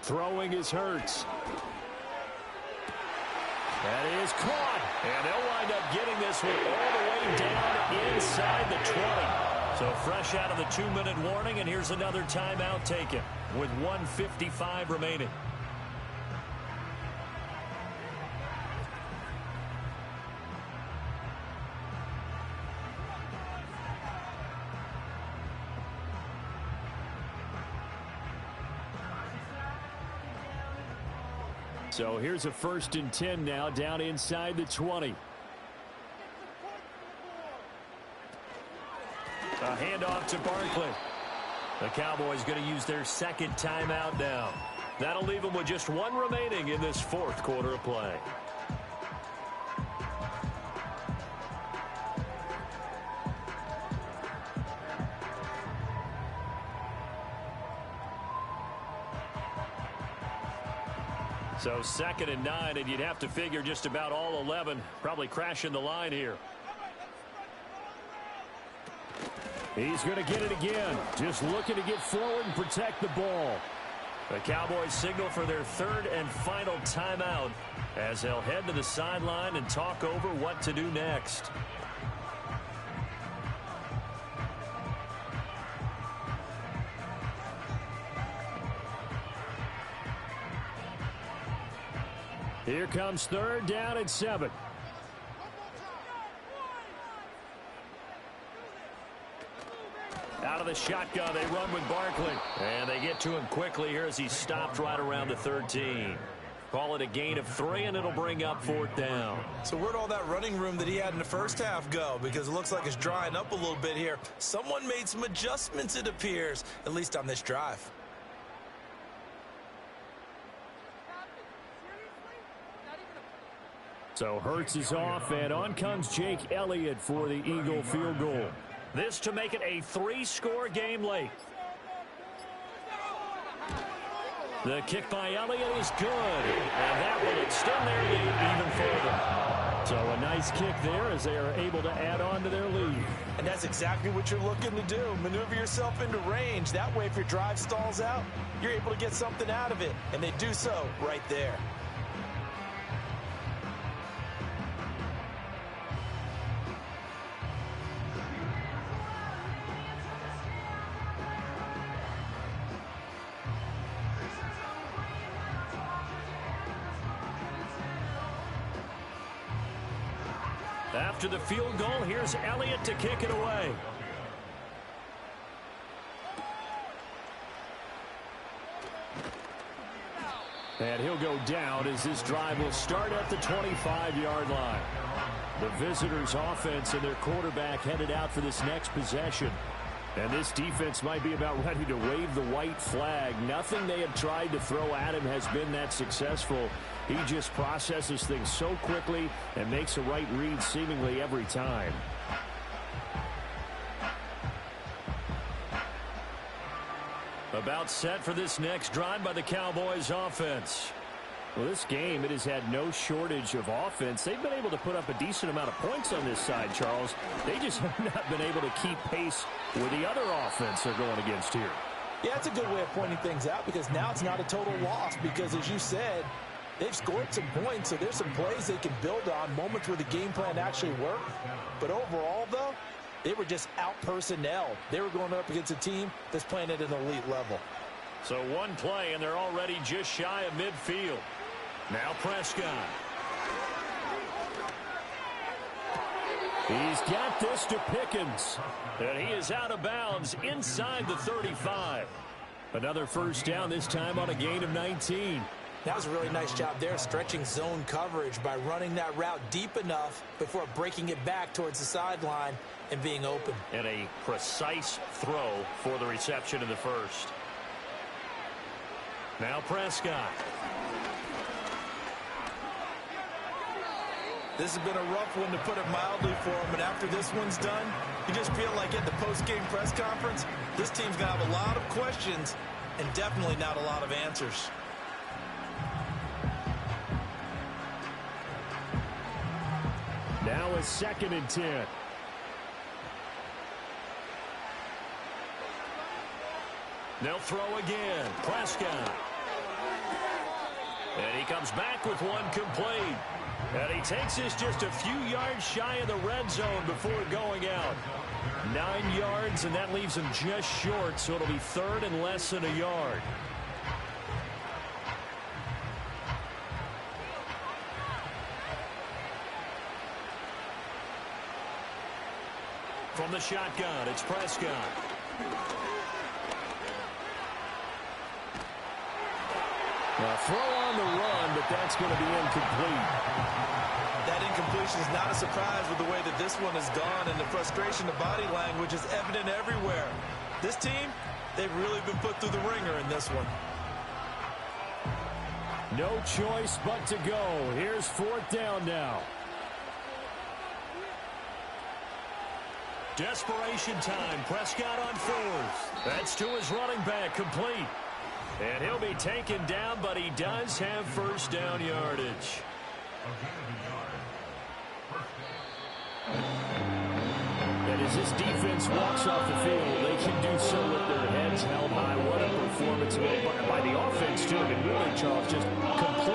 Throwing is Hurts. That is caught. And they'll wind up getting this one all the way down inside the 20. So fresh out of the 2-minute warning, and here's another timeout taken with 1:55 remaining. So here's a 1st and 10 now down inside the 20. A handoff to Barkley. The Cowboys going to use their 2nd timeout now. That'll leave them with just 1 remaining in this 4th quarter of play. So 2nd and 9, and you'd have to figure just about all 11 probably crashing the line here. He's going to get it again. Just looking to get forward and protect the ball. The Cowboys signal for their 3rd and final timeout as they'll head to the sideline and talk over what to do next. Here comes 3rd down and 7. Out of the shotgun, they run with Barkley. And they get to him quickly here as he's stopped right around the 13. Call it a gain of 3, and it'll bring up 4th down. So where'd all that running room that he had in the first half go? Because it looks like it's drying up a little bit here. Someone made some adjustments, it appears, at least on this drive. So Hurts is off, and on comes Jake Elliott for the Eagle field goal. This to make it a 3-score game late. The kick by Elliott is good, and that will extend their lead even further. So a nice kick there as they are able to add on to their lead. And that's exactly what you're looking to do. Maneuver yourself into range. That way, if your drive stalls out, you're able to get something out of it. And they do so right there. After the field goal, here's Elliott to kick it away. And he'll go down as this drive will start at the 25-yard line. The visitors' offense and their quarterback headed out for this next possession. And this defense might be about ready to wave the white flag. Nothing they have tried to throw at him has been that successful. He just processes things so quickly and makes a right read seemingly every time. About set for this next drive by the Cowboys offense. Well, this game, it has had no shortage of offense. They've been able to put up a decent amount of points on this side, Charles. They just have not been able to keep pace with the other offense they're going against here. Yeah, it's a good way of pointing things out because now it's not a total loss because, as you said, they've scored some points, so there's some plays they can build on, moments where the game plan actually worked. But overall, though, they were just out-personnel. They were going up against a team that's playing at an elite level. So one play, and they're already just shy of midfield. Now Prescott. He's got this to Pickens. And he is out of bounds inside the 35. Another first down, this time on a gain of 19. That was a really nice job there, stretching zone coverage by running that route deep enough before breaking it back towards the sideline and being open. And a precise throw for the reception in the first. Now Prescott. This has been a rough one, to put it mildly, for him. And after this one's done, you just feel like at the post-game press conference, this team's going to have a lot of questions and definitely not a lot of answers. Now a 2nd and 10. They'll throw again. Prescott. And he comes back with one complete. And he takes this just a few yards shy of the red zone before going out. 9 yards, and that leaves him just short, so it'll be 3rd and less than a yard. From the shotgun, it's Prescott. Now throw on the run, but that's going to be incomplete. That incompletion is not a surprise with the way that this one has gone, and the frustration, the body language is evident everywhere. This team, they've really been put through the ringer in this one. No choice but to go. Here's 4th down now. Desperation time. Prescott on 4th. That's to his running back, complete. And he'll be taken down, but he does have first down yardage. And as this defense walks off the field, they can do so with their heads held high. What a performance by the offense, too. And really, Charles, just complete